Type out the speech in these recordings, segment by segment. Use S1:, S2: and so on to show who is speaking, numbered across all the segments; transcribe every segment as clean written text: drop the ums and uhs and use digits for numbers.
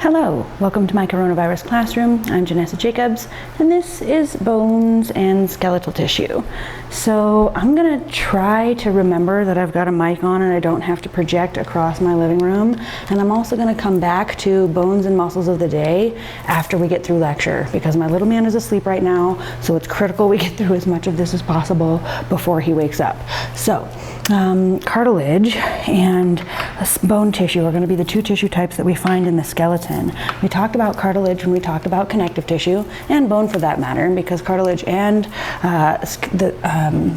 S1: Hello, welcome to my coronavirus classroom. I'm Janessa Jacobs, and this is bones and skeletal tissue. So I'm gonna try to remember that I've got a mic on and I don't have to project across my living room. And I'm also gonna come back to bones and muscles of the day after we get through lecture, because my little man is asleep right now, so it's critical we get through as much of this as possible before he wakes up. So, cartilage and bone tissue are going to be the two tissue types that we find in the skeleton. We talked about cartilage when we talked about connective tissue, and bone for that matter, because cartilage and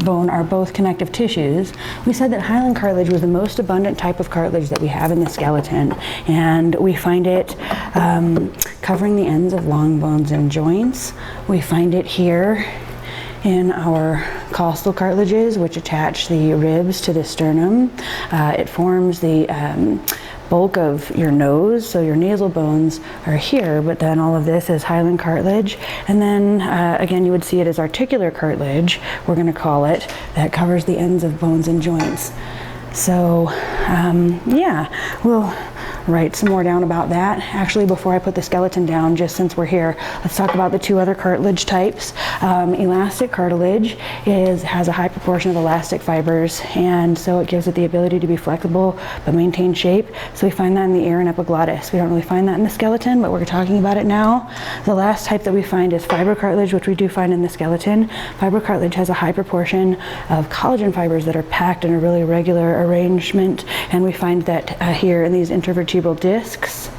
S1: bone are both connective tissues. We said that hyaline cartilage was the most abundant type of cartilage that we have in the skeleton, and we find it covering the ends of long bones and joints. We find it here in our costal cartilages, which attach the ribs to the sternum. It forms the bulk of your nose, so your nasal bones are here, but then all of this is hyaline cartilage. And then again, you would see it as articular cartilage, we're going to call it, that covers the ends of bones and joints. So yeah, we'll write some more down about that. Actually, before I put the skeleton down, just since we're here, let's talk about the two other cartilage types. Elastic cartilage has a high proportion of elastic fibers, and so it gives it the ability to be flexible but maintain shape. So we find that in the ear and epiglottis. We don't really find that in the skeleton, but we're talking about it now. The last type that we find is fibrocartilage, which we do find in the skeleton. Fibrocartilage has a high proportion of collagen fibers that are packed in a really regular arrangement, and we find that here in these intervertebral discs.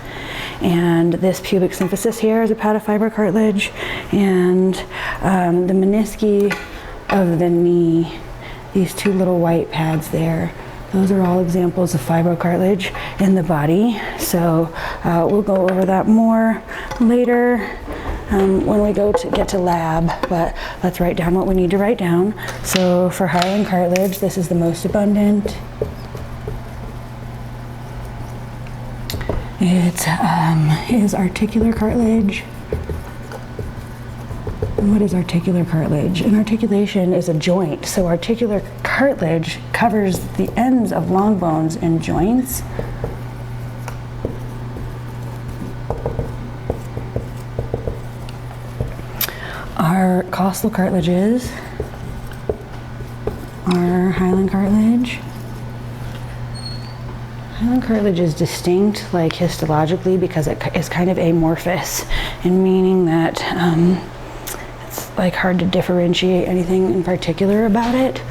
S1: And this pubic symphysis here is a pad of fibrocartilage, and the menisci of the knee, these two little white pads there, those are all examples of fibrocartilage in the body. So we'll go over that more later when we get to lab, but let's write down what we need to write down. So for hyaline cartilage, this is the most abundant. It is articular cartilage. And what is articular cartilage? An articulation is a joint, so articular cartilage covers the ends of long bones and joints. Our costal cartilages are hyaline cartilage. Hyaline cartilage is distinct, like histologically, because it is kind of amorphous, in meaning that it's like hard to differentiate anything in particular about it.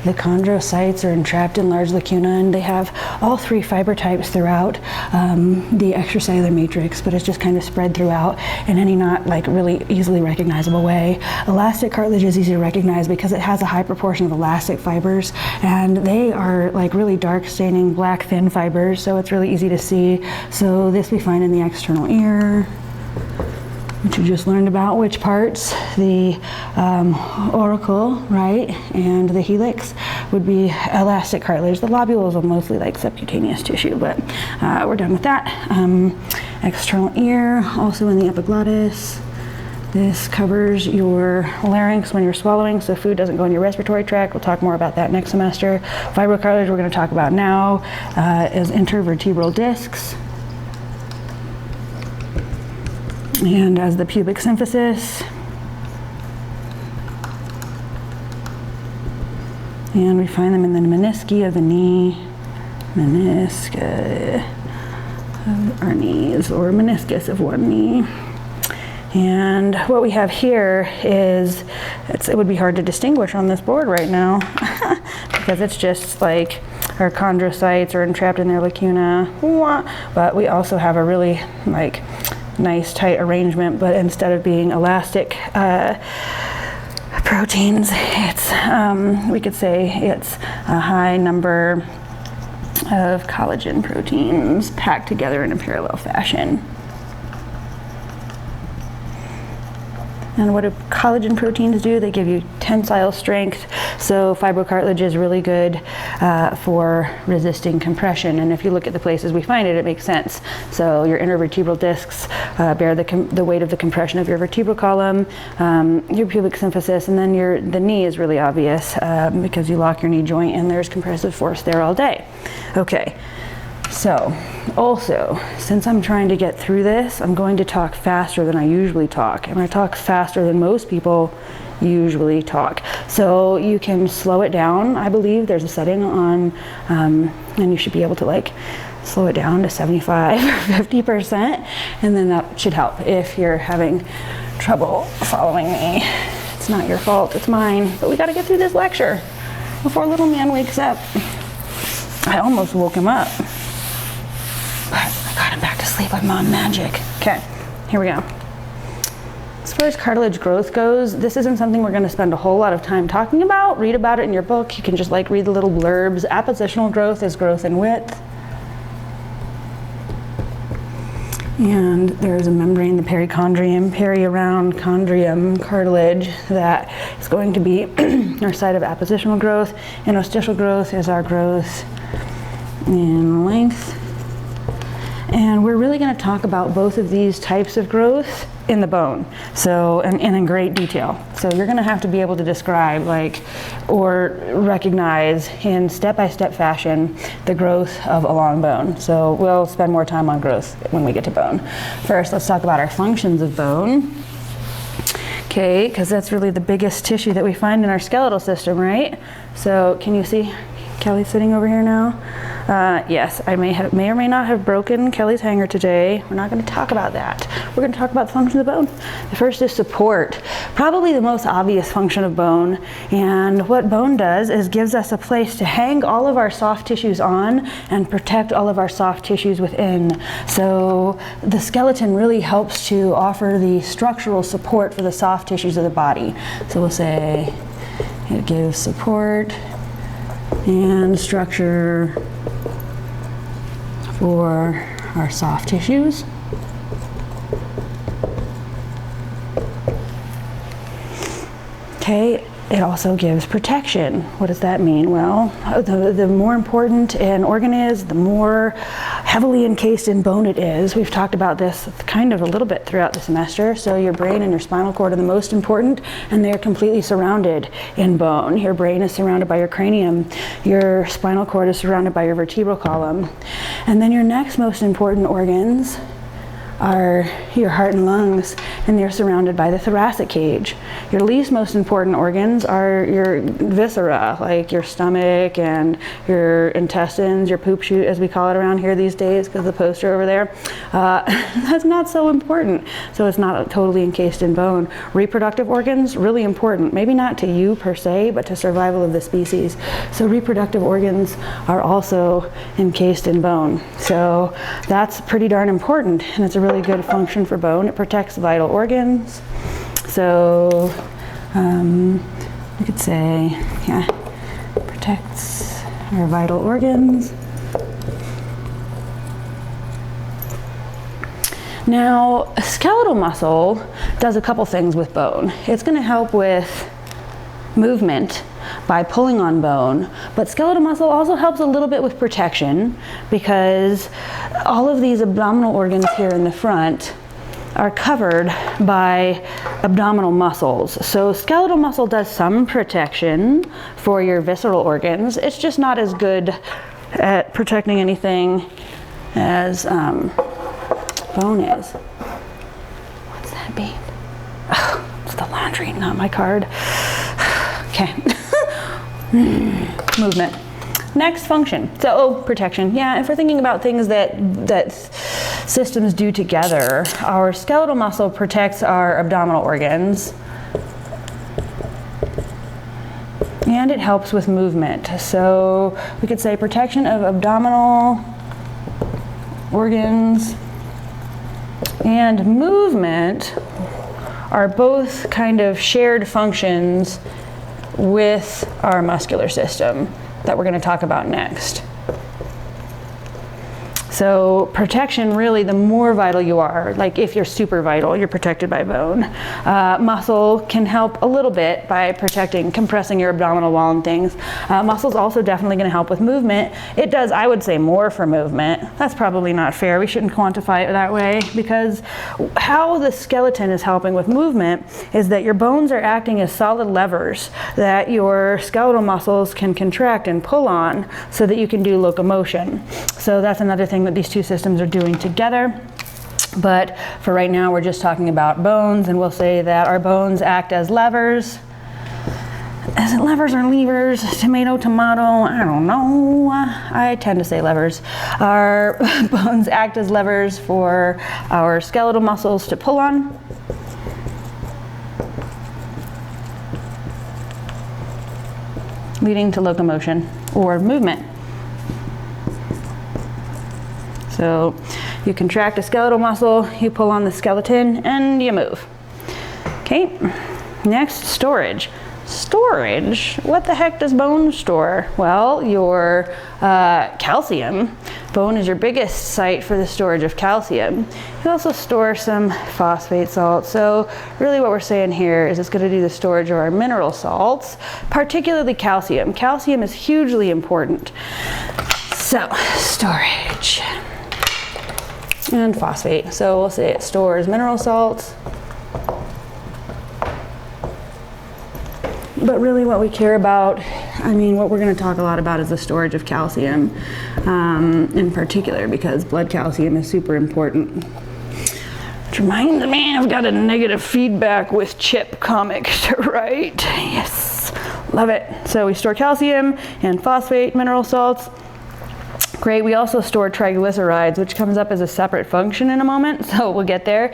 S1: The chondrocytes are entrapped in large lacuna, and they have all three fiber types throughout the extracellular matrix, but it's just kind of spread throughout in any not like really easily recognizable way. Elastic cartilage is easy to recognize because it has a high proportion of elastic fibers, and they are like really dark staining black thin fibers, so it's really easy to see. So this we find in the external ear, which we just learned about, which parts, the auricle, right, and the helix would be elastic cartilage. The lobules are mostly like subcutaneous tissue, but we're done with that. External ear, also in the epiglottis. This covers your larynx when you're swallowing, so food doesn't go in your respiratory tract. We'll talk more about that next semester. Fibrocartilage we're going to talk about now is intervertebral discs. And as the pubic symphysis. And we find them in the menisci of the knee, meniscus of our knees, or meniscus of one knee. And what we have here is, it would be hard to distinguish on this board right now because it's just like our chondrocytes are entrapped in their lacuna, but we also have a really like nice tight arrangement, but instead of being elastic proteins, it's we could say it's a high number of collagen proteins packed together in a parallel fashion. And what do collagen proteins do? They give you tensile strength. So fibrocartilage is really good for resisting compression. And if you look at the places we find it, it makes sense. So your intervertebral discs bear the weight of the compression of your vertebral column, your pubic symphysis, and then the knee is really obvious because you lock your knee joint and there's compressive force there all day. Okay. So, also, since I'm trying to get through this, I'm going to talk faster than I usually talk. And I talk faster than most people usually talk. So you can slow it down. I believe there's a setting on, and you should be able to like slow it down to 75 or 50%. And then that should help if you're having trouble following me. It's not your fault, it's mine. But we gotta get through this lecture before little man wakes up. I almost woke him up, but I got him back to sleep with mom magic. Okay, here we go. As far as cartilage growth goes, this isn't something we're gonna spend a whole lot of time talking about. Read about it in your book. You can just like read the little blurbs. Appositional growth is growth in width. And there's a membrane, the perichondrium, around chondrium cartilage, that is going to be our site of appositional growth. Interstitial growth is our growth in length. And we're really going to talk about both of these types of growth in the bone, so and in great detail. So you're going to have to be able to describe, like, or recognize in step-by-step fashion the growth of a long bone. So we'll spend more time on growth when we get to bone. First, let's talk about our functions of bone. Okay, because that's really the biggest tissue that we find in our skeletal system, right? So can you see Kelly sitting over here now? Yes, I may or may not have broken Kelly's hanger today. We're not going to talk about that. We're going to talk about the function of the bone. The first is support. Probably the most obvious function of bone. And what bone does is gives us a place to hang all of our soft tissues on and protect all of our soft tissues within. So the skeleton really helps to offer the structural support for the soft tissues of the body. So we'll say it gives support and structure for our soft tissues. Okay, it also gives protection. What does that mean? Well, the more important an organ is, the more heavily encased in bone it is. We've talked about this kind of a little bit throughout the semester. So your brain and your spinal cord are the most important, and they're completely surrounded in bone. Your brain is surrounded by your cranium. Your spinal cord is surrounded by your vertebral column. And then your next most important organs are your heart and lungs, and they're surrounded by the thoracic cage. Your least most important organs are your viscera, like your stomach and your intestines, your poop chute, as we call it around here these days, because the poster over there. That's not so important. So it's not totally encased in bone. Reproductive organs, really important. Maybe not to you per se, but to survival of the species. So reproductive organs are also encased in bone. So that's pretty darn important, and it's a really good function for bone. It protects vital organs. So we could say, yeah, protects our vital organs. Now, skeletal muscle does a couple things with bone. It's going to help with movement by pulling on bone, but skeletal muscle also helps a little bit with protection, because all of these abdominal organs here in the front are covered by abdominal muscles. So skeletal muscle does some protection for your visceral organs. It's just not as good at protecting anything as bone is. What's that beep? Oh, it's the laundry, not my card. Okay. Movement. Next, function. So, protection. Yeah, if we're thinking about things that systems do together, our skeletal muscle protects our abdominal organs, and it helps with movement. So we could say protection of abdominal organs and movement are both kind of shared functions with our muscular system that we're going to talk about next. So protection, really, the more vital you are, like if you're super vital, you're protected by bone. Muscle can help a little bit by protecting, compressing your abdominal wall and things. Muscle's also definitely going to help with movement. It does, I would say, more for movement. That's probably not fair. We shouldn't quantify it that way, because how the skeleton is helping with movement is that your bones are acting as solid levers that your skeletal muscles can contract and pull on so that you can do locomotion. So that's another thing that these two systems are doing together. But for right now, we're just talking about bones, and we'll say that our bones act as levers. Is it levers or levers? Tomato, tomato, I don't know. I tend to say levers. Our bones act as levers for our skeletal muscles to pull on. Leading to locomotion or movement. So you contract a skeletal muscle, you pull on the skeleton, and you move. Okay, next, storage. Storage, what the heck does bone store? Well, your calcium. Bone is your biggest site for the storage of calcium. You also store some phosphate salts. So really what we're saying here is it's going to do the storage of our mineral salts, particularly calcium. Calcium is hugely important. So, storage. And phosphate. So we'll say it stores mineral salts. But really what we care about, I mean, what we're going to talk a lot about is the storage of calcium in particular, because blood calcium is super important. Which reminds me, I've got a negative feedback with Chip comic to write. Yes, love it. So we store calcium and phosphate mineral salts. Great, we also store triglycerides, which comes up as a separate function in a moment, so we'll get there.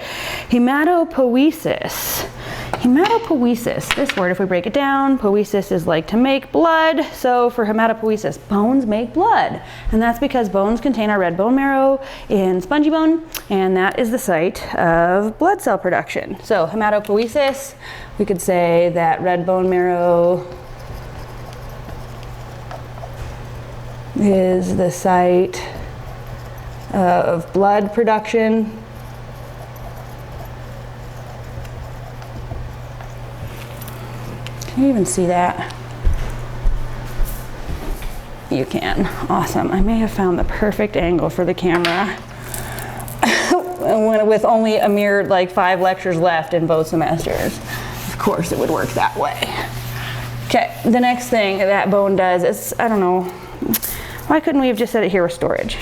S1: Hematopoiesis. Hematopoiesis, this word, if we break it down, poiesis is like to make blood. So for hematopoiesis, bones make blood. And that's because bones contain our red bone marrow in spongy bone, and that is the site of blood cell production. So hematopoiesis, we could say that red bone marrow is the site of blood production. Can you even see that? You can. Awesome. I may have found the perfect angle for the camera with only a mere like 5 lectures left in both semesters. Of course it would work that way. Okay, the next thing that bone does is, I don't know, why couldn't we have just said it here with storage?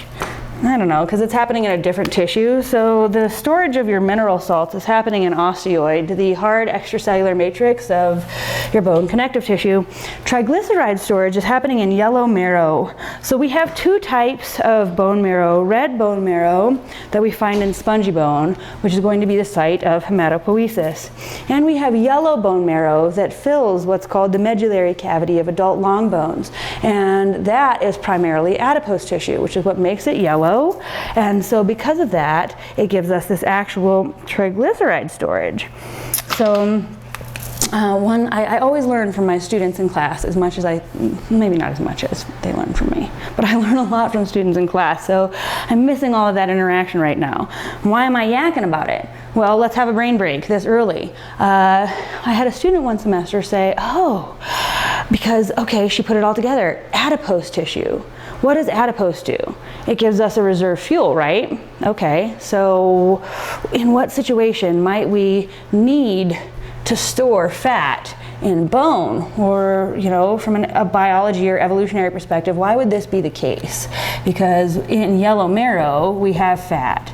S1: I don't know, because it's happening in a different tissue. So the storage of your mineral salts is happening in osteoid, the hard extracellular matrix of your bone connective tissue. Triglyceride storage is happening in yellow marrow. So we have 2 types of bone marrow: red bone marrow that we find in spongy bone, which is going to be the site of hematopoiesis. And we have yellow bone marrow that fills what's called the medullary cavity of adult long bones. And that is primarily adipose tissue, which is what makes it yellow. And so because of that, it gives us this actual triglyceride storage. So I always learn from my students in class as much as maybe not as much as they learn from me, but I learn a lot from students in class. So I'm missing all of that interaction right now. Why am I yakking about it? Well, let's have a brain break this early. I had a student one semester say, oh, because, okay, she put it all together, adipose tissue. What does adipose do? It gives us a reserve fuel, right? Okay, so in what situation might we need to store fat in bone? Or, you know, from a biology or evolutionary perspective, why would this be the case? Because in yellow marrow, we have fat.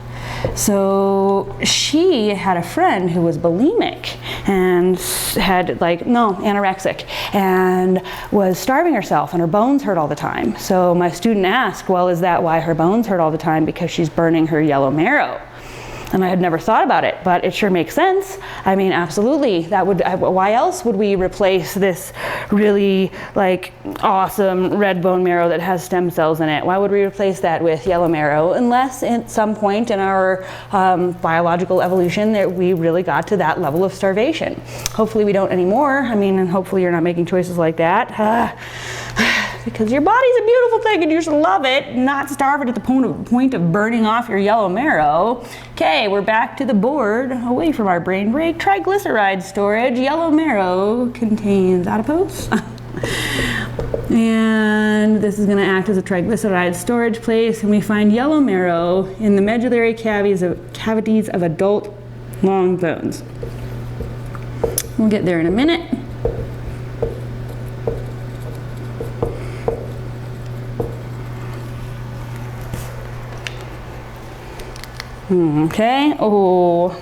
S1: So she had a friend who was bulimic and had anorexic, and was starving herself, and her bones hurt all the time. So my student asked, well, is that why her bones hurt all the time? Because she's burning her yellow marrow. And I had never thought about it, but it sure makes sense. I mean, absolutely. Why else would we replace this really awesome red bone marrow that has stem cells in it? Why would we replace that with yellow marrow? Unless at some point in our biological evolution that we really got to that level of starvation. Hopefully we don't anymore. I mean, and hopefully you're not making choices like that. because your body's a beautiful thing and you should love it, not starve it at the point of burning off your yellow marrow. Okay, we're back to the board, away from our brain break. Triglyceride storage. Yellow marrow contains adipose. And this is going to act as a triglyceride storage place, and we find yellow marrow in the medullary cavities of adult long bones. We'll get there in a minute. Okay, oh,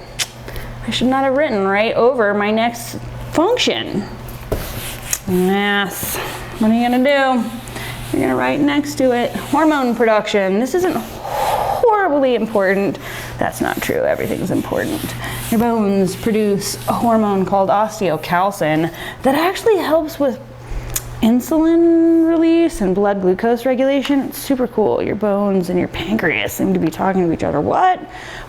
S1: I should not have written right over my next function. Yes, what are you gonna do? You're gonna write next to it, hormone production. This isn't horribly important. That's not true, everything's important. Your bones produce a hormone called osteocalcin that actually helps with insulin release and blood glucose regulation. It's super cool. Your bones and your pancreas seem to be talking to each other. What?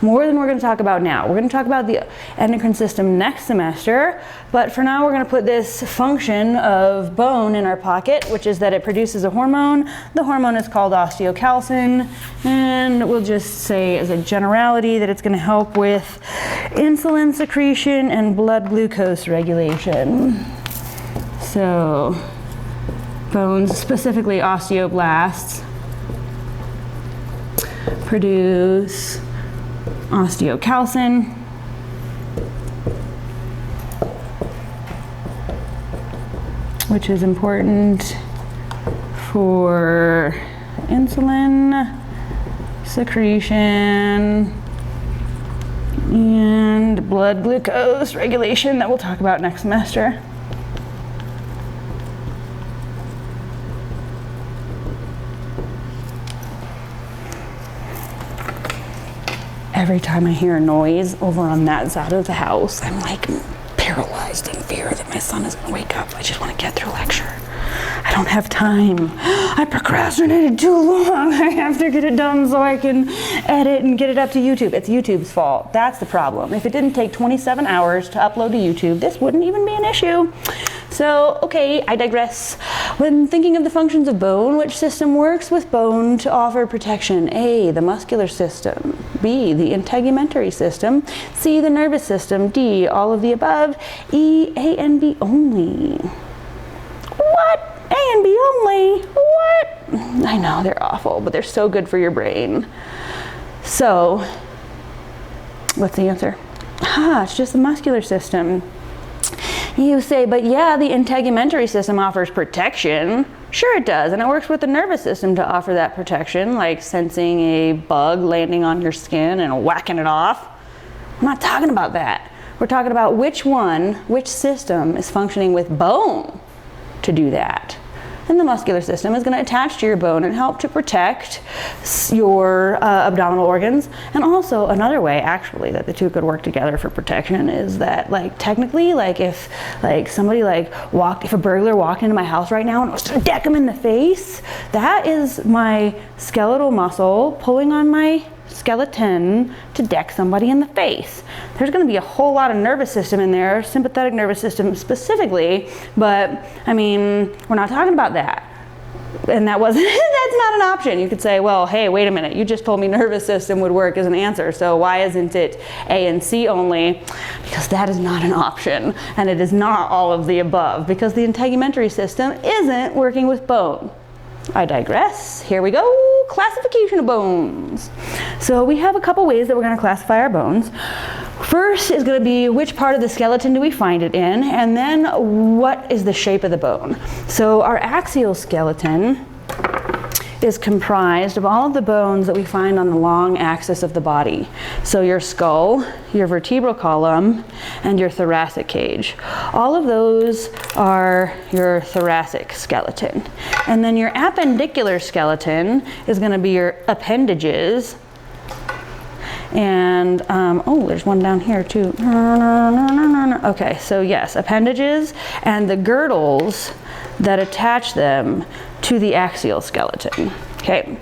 S1: More than we're going to talk about now. We're going to talk about the endocrine system next semester, but for now we're going to put this function of bone in our pocket, which is that it produces a hormone. The hormone is called osteocalcin, and we'll just say as a generality that it's going to help with insulin secretion and blood glucose regulation. So bones, specifically osteoblasts, produce osteocalcin, which is important for insulin secretion and blood glucose regulation that we'll talk about next semester. Every time I hear a noise over on that side of the house, I'm like paralyzed in fear that my son is going to wake up. I just want to get through lecture. I don't have time. I procrastinated too long. I have to get it done so I can edit and get it up to YouTube. It's YouTube's fault. That's the problem. If it didn't take 27 hours to upload to YouTube, this wouldn't even be an issue. So, okay, I digress. When thinking of the functions of bone, which system works with bone to offer protection? A, the muscular system. B, the integumentary system. C, the nervous system. D, all of the above. E, A and B only. What? A and B only? What? I know, they're awful, but they're so good for your brain. So, what's the answer? It's just the muscular system. You say, but yeah, the integumentary system offers protection. Sure it does, and it works with the nervous system to offer that protection, like sensing a bug landing on your skin and whacking it off. I'm not talking about that. We're talking about which system is functioning with bone to do that. And the muscular system is going to attach to your bone and help to protect your abdominal organs. And also another way, actually, that the two could work together for protection is that, like, technically, like, if like somebody if a burglar walked into my house right now and was to deck him in the face, that is my skeletal muscle pulling on my skeleton to deck somebody in the face. There's going to be a whole lot of nervous system in there, sympathetic nervous system specifically, but I mean, we're not talking about that. And that's not an option. You could say, well, hey, wait a minute, you just told me nervous system would work as an answer, so why isn't it A and C only? Because that is not an option, and it is not all of the above, because the integumentary system isn't working with bone. I digress. Here we go. Classification of bones. So we have a couple ways that we're going to classify our bones. First is going to be which part of the skeleton do we find it in, and then what is the shape of the bone. So our axial skeleton is comprised of all of the bones that we find on the long axis of the body. So your skull, your vertebral column, and your thoracic cage. All of those are your thoracic skeleton. And then your appendicular skeleton is going to be your appendages. And, there's one down here too. Okay, so yes, appendages and the girdles that attach them to the axial skeleton. Okay,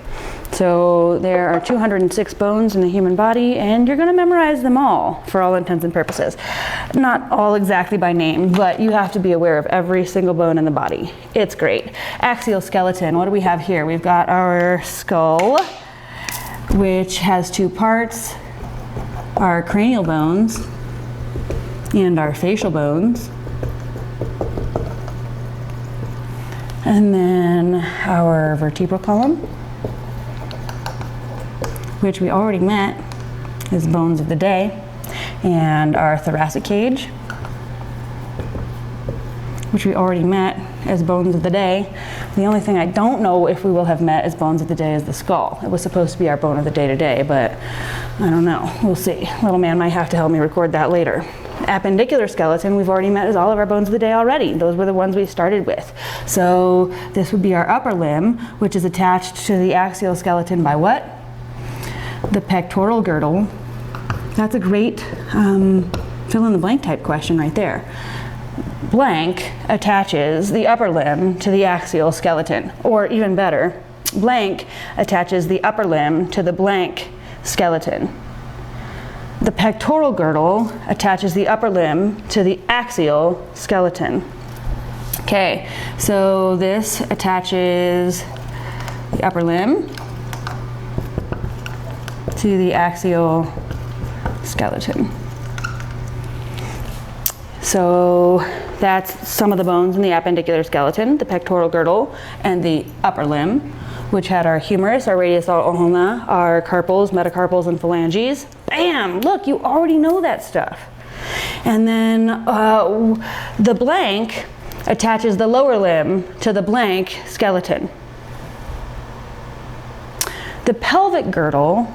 S1: So there are 206 bones in the human body, and you're going to memorize them all for all intents and purposes. Not all exactly by name, but you have to be aware of every single bone in the body. It's great. Axial skeleton, what do we have here? We've got our skull, which has two parts, our cranial bones and our facial bones. And then our vertebral column, which we already met as bones of the day, and our thoracic cage, which we already met as bones of the day. The only thing I don't know if we will have met as bones of the day is the skull. It was supposed to be our bone of the day today, but I don't know. We'll see. Little man might have to help me record that later. Appendicular skeleton, we've already met as all of our bones of the day already. Those were the ones we started with. So this would be our upper limb, which is attached to the axial skeleton by what? The pectoral girdle. That's a great fill in the blank type question right there. Blank attaches the upper limb to the axial skeleton, or even better, blank attaches the upper limb to the blank skeleton. The pectoral girdle attaches the upper limb to the axial skeleton. Okay, so this attaches the upper limb to the axial skeleton. So that's some of the bones in the appendicular skeleton, the pectoral girdle, and the upper limb, which had our humerus, our radius, our ulna, our carpals, metacarpals, and phalanges. Bam! Look, you already know that stuff. And then the blank attaches the lower limb to the blank skeleton. The pelvic girdle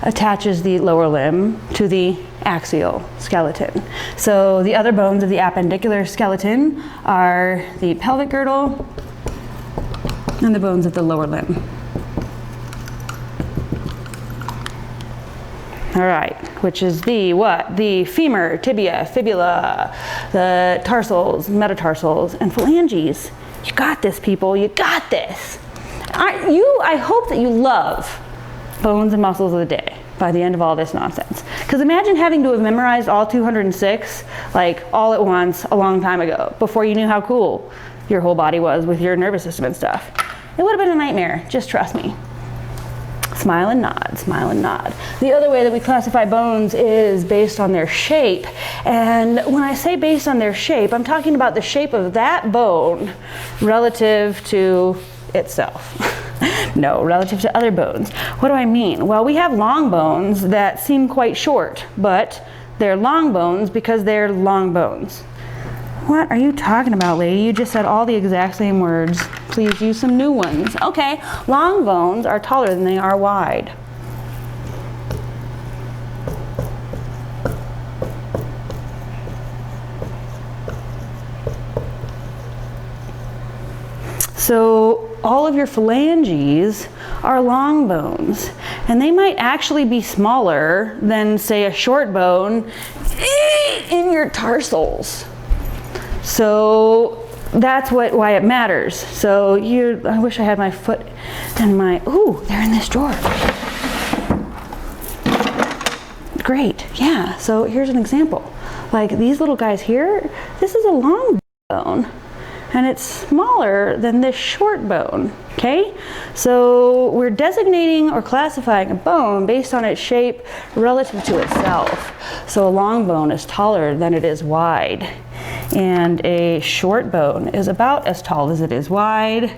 S1: attaches the lower limb to the axial skeleton. So the other bones of the appendicular skeleton are the pelvic girdle and the bones of the lower limb. All right, which is the what? The femur, tibia, fibula, the tarsals, metatarsals, and phalanges. You got this, people, you got this. I hope that you love bones and muscles of the day by the end of all this nonsense. Because imagine having to have memorized all 206, like all at once, a long time ago, before you knew how cool your whole body was with your nervous system and stuff. It would have been a nightmare, just trust me. Smile and nod, smile and nod. The other way that we classify bones is based on their shape. And when I say based on their shape, I'm talking about the shape of that bone relative to itself. No, relative to other bones. What do I mean? Well, we have long bones that seem quite short, but they're long bones because they're long bones. What are you talking about, lady? You just said all the exact same words. Please use some new ones. Okay, long bones are taller than they are wide. So all of your phalanges are long bones, and they might actually be smaller than, say, a short bone in your tarsals. So that's why it matters. So I wish I had my foot and ooh, they're in this drawer. Great, yeah, so here's an example. Like these little guys here, this is a long bone, and it's smaller than this short bone, okay? So we're designating or classifying a bone based on its shape relative to itself. So a long bone is taller than it is wide, and a short bone is about as tall as it is wide.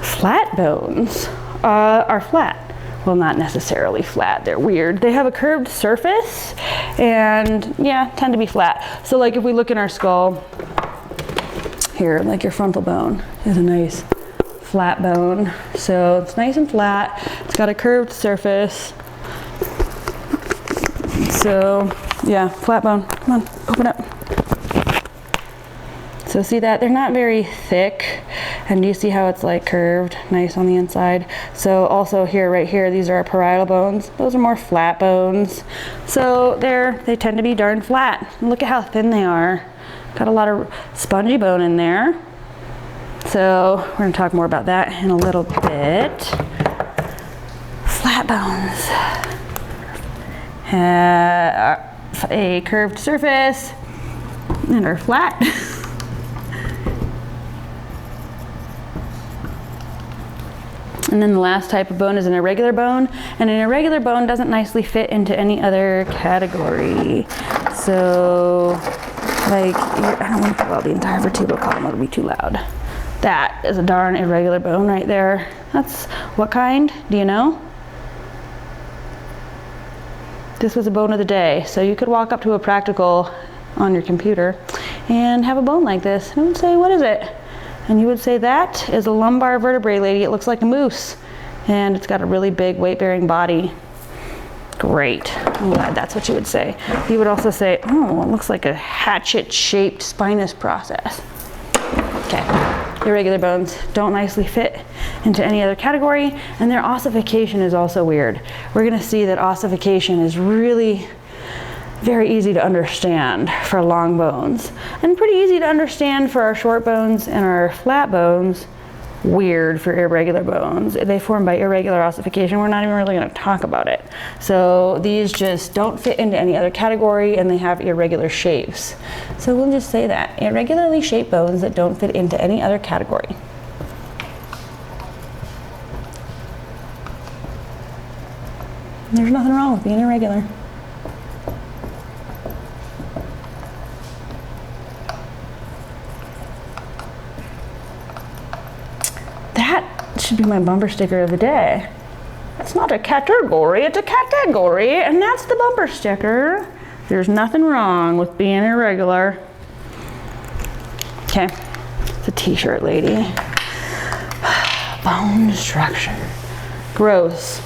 S1: Flat bones are flat. Well, not necessarily flat, they're weird. They have a curved surface and yeah, tend to be flat. So like if we look in our skull, here, like your frontal bone is a nice flat bone. So it's nice and flat, it's got a curved surface. So yeah, flat bone, come on, open up. So see that, they're not very thick And do you see how it's like curved, nice on the inside? So also here, right here, these are our parietal bones. Those are more flat bones. So they tend to be darn flat. And look at how thin they are. Got a lot of spongy bone in there. So we're gonna talk more about that in a little bit. Flat bones. A curved surface and are flat. And then the last type of bone is an irregular bone, and an irregular bone doesn't nicely fit into any other category. So, like, I don't want to pull out the entire vertebral column, it'll be too loud. That is a darn irregular bone right there. That's what kind? Do you know? This was a bone of the day. So you could walk up to a practical on your computer and have a bone like this. And it would say, what is it? And you would say, that is a lumbar vertebrae, lady. It looks like a moose. And it's got a really big weight-bearing body. Great. I'm glad that's what you would say. You would also say, oh, it looks like a hatchet-shaped spinous process. Okay. Irregular bones don't nicely fit into any other category, and their ossification is also weird. We're going to see that ossification is really very easy to understand for long bones, and pretty easy to understand for our short bones and our flat bones. Weird for irregular bones. They form by irregular ossification. We're not even really going to talk about it. So these just don't fit into any other category, and they have irregular shapes. So we'll just say that. Irregularly shaped bones that don't fit into any other category. There's nothing wrong with being irregular. That should be my bumper sticker of the day. It's not a category, it's a category, and that's the bumper sticker. There's nothing wrong with being irregular. Okay, it's a t-shirt, lady. Bone structure. Gross.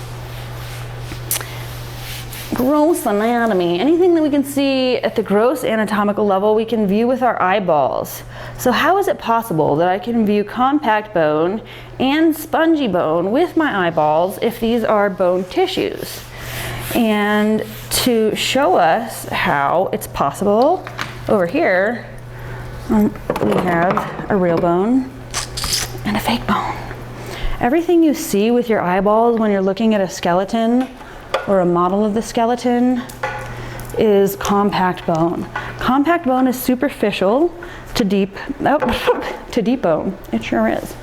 S1: Gross anatomy. Anything that we can see at the gross anatomical level, we can view with our eyeballs. So how is it possible that I can view compact bone and spongy bone with my eyeballs if these are bone tissues? And to show us how it's possible, over here we have a real bone and a fake bone. Everything you see with your eyeballs when you're looking at a skeleton or a model of the skeleton is compact bone. Compact bone is superficial to deep bone. It sure is.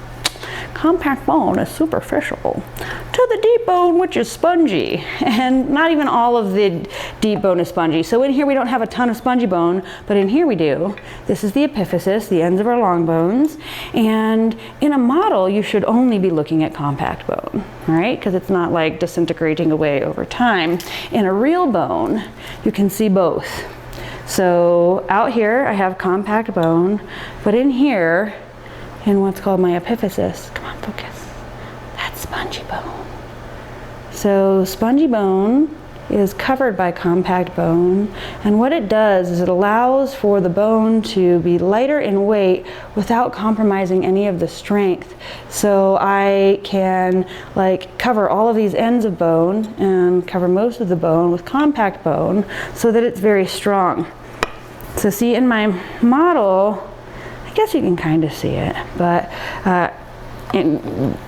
S1: Compact bone is superficial to the deep bone, which is spongy. And not even all of the deep bone is spongy. So in here we don't have a ton of spongy bone, but in here we do. This is the epiphysis, the ends of our long bones. And in a model, you should only be looking at compact bone, right? Because it's not like disintegrating away over time. In a real bone, you can see both. So out here, I have compact bone, but in here, in what's called my epiphysis, come on, focus, that's spongy bone. So spongy bone is covered by compact bone, and what it does is it allows for the bone to be lighter in weight without compromising any of the strength. So I can like cover all of these ends of bone and cover most of the bone with compact bone so that it's very strong. So see, in my model, I guess you can kind of see it, but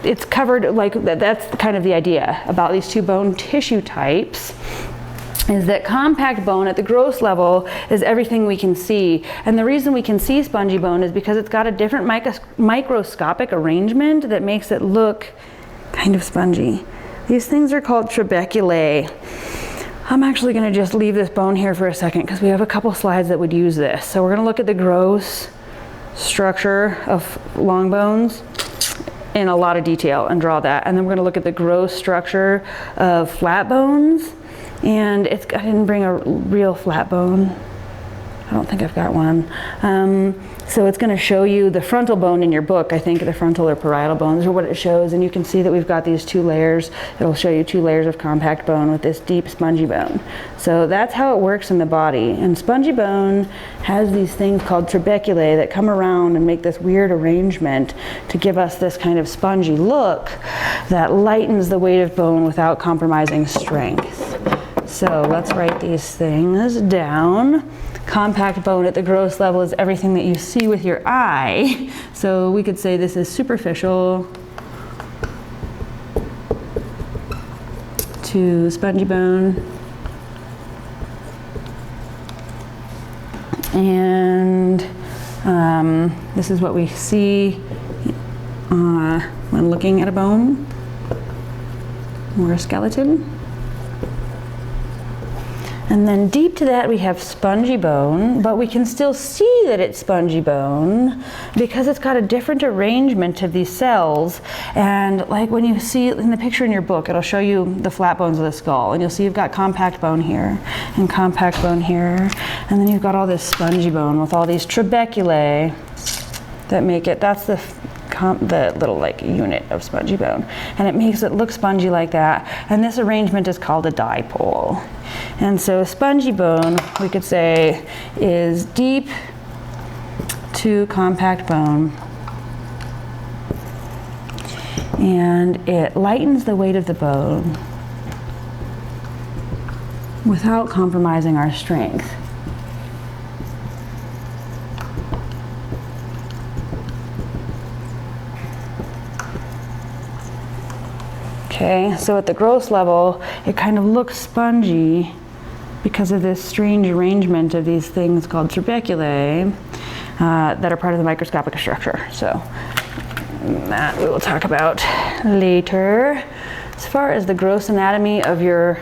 S1: it's covered like that. That's kind of the idea about these two bone tissue types, is that compact bone at the gross level is everything we can see. And the reason we can see spongy bone is because it's got a different microscopic arrangement that makes it look kind of spongy. These things are called trabeculae. I'm actually going to just leave this bone here for a second because we have a couple slides that would use this. So we're going to look at the gross structure of long bones in a lot of detail and draw that. And then we're going to look at the gross structure of flat bones. And I didn't bring a real flat bone. I don't think I've got one. So it's going to show you the frontal bone in your book, I think the frontal or parietal bones are what it shows, and you can see that we've got these 2 layers. It'll show you 2 layers of compact bone with this deep spongy bone. So that's how it works in the body. And spongy bone has these things called trabeculae that come around and make this weird arrangement to give us this kind of spongy look that lightens the weight of bone without compromising strength. So let's write these things down. Compact bone at the gross level is everything that you see with your eye. So we could say this is superficial to spongy bone. And this is what we see when looking at a bone or a skeleton. And then deep to that we have spongy bone, but we can still see that it's spongy bone because it's got a different arrangement of these cells. And like when you see in the picture in your book, it'll show you the flat bones of the skull, and you'll see you've got compact bone here and compact bone here, and then you've got all this spongy bone with all these trabeculae that make it, that's the little like unit of spongy bone, and it makes it look spongy like that. And this arrangement is called a dipole. And so spongy bone, we could say, is deep to compact bone, and it lightens the weight of the bone without compromising our strength. Okay, so at the gross level, it kind of looks spongy because of this strange arrangement of these things called trabeculae that are part of the microscopic structure. So that we will talk about later. As far as the gross anatomy of your,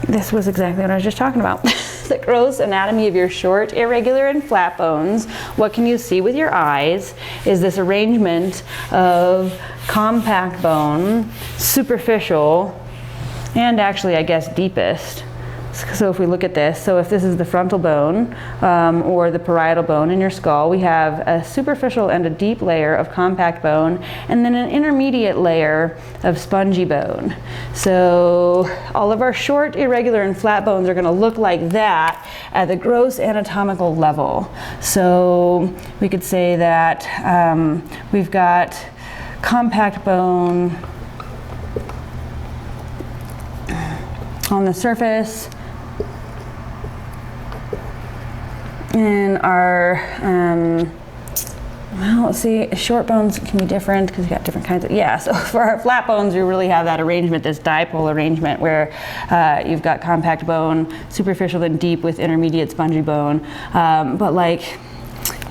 S1: this was exactly what I was just talking about. The gross anatomy of your short, irregular, and flat bones, what can you see with your eyes is this arrangement of compact bone, superficial, and actually I guess deepest. So if we look at this, so if this is the frontal bone or the parietal bone in your skull, we have a superficial and a deep layer of compact bone, and then an intermediate layer of spongy bone. So all of our short, irregular, and flat bones are going to look like that at the gross anatomical level. So we could say that we've got compact bone on the surface, and our, well, let's see, short bones can be different because we've got different kinds of, yeah, so for our flat bones, we really have that arrangement, this dipole arrangement, where you've got compact bone, superficial and deep with intermediate spongy bone, but like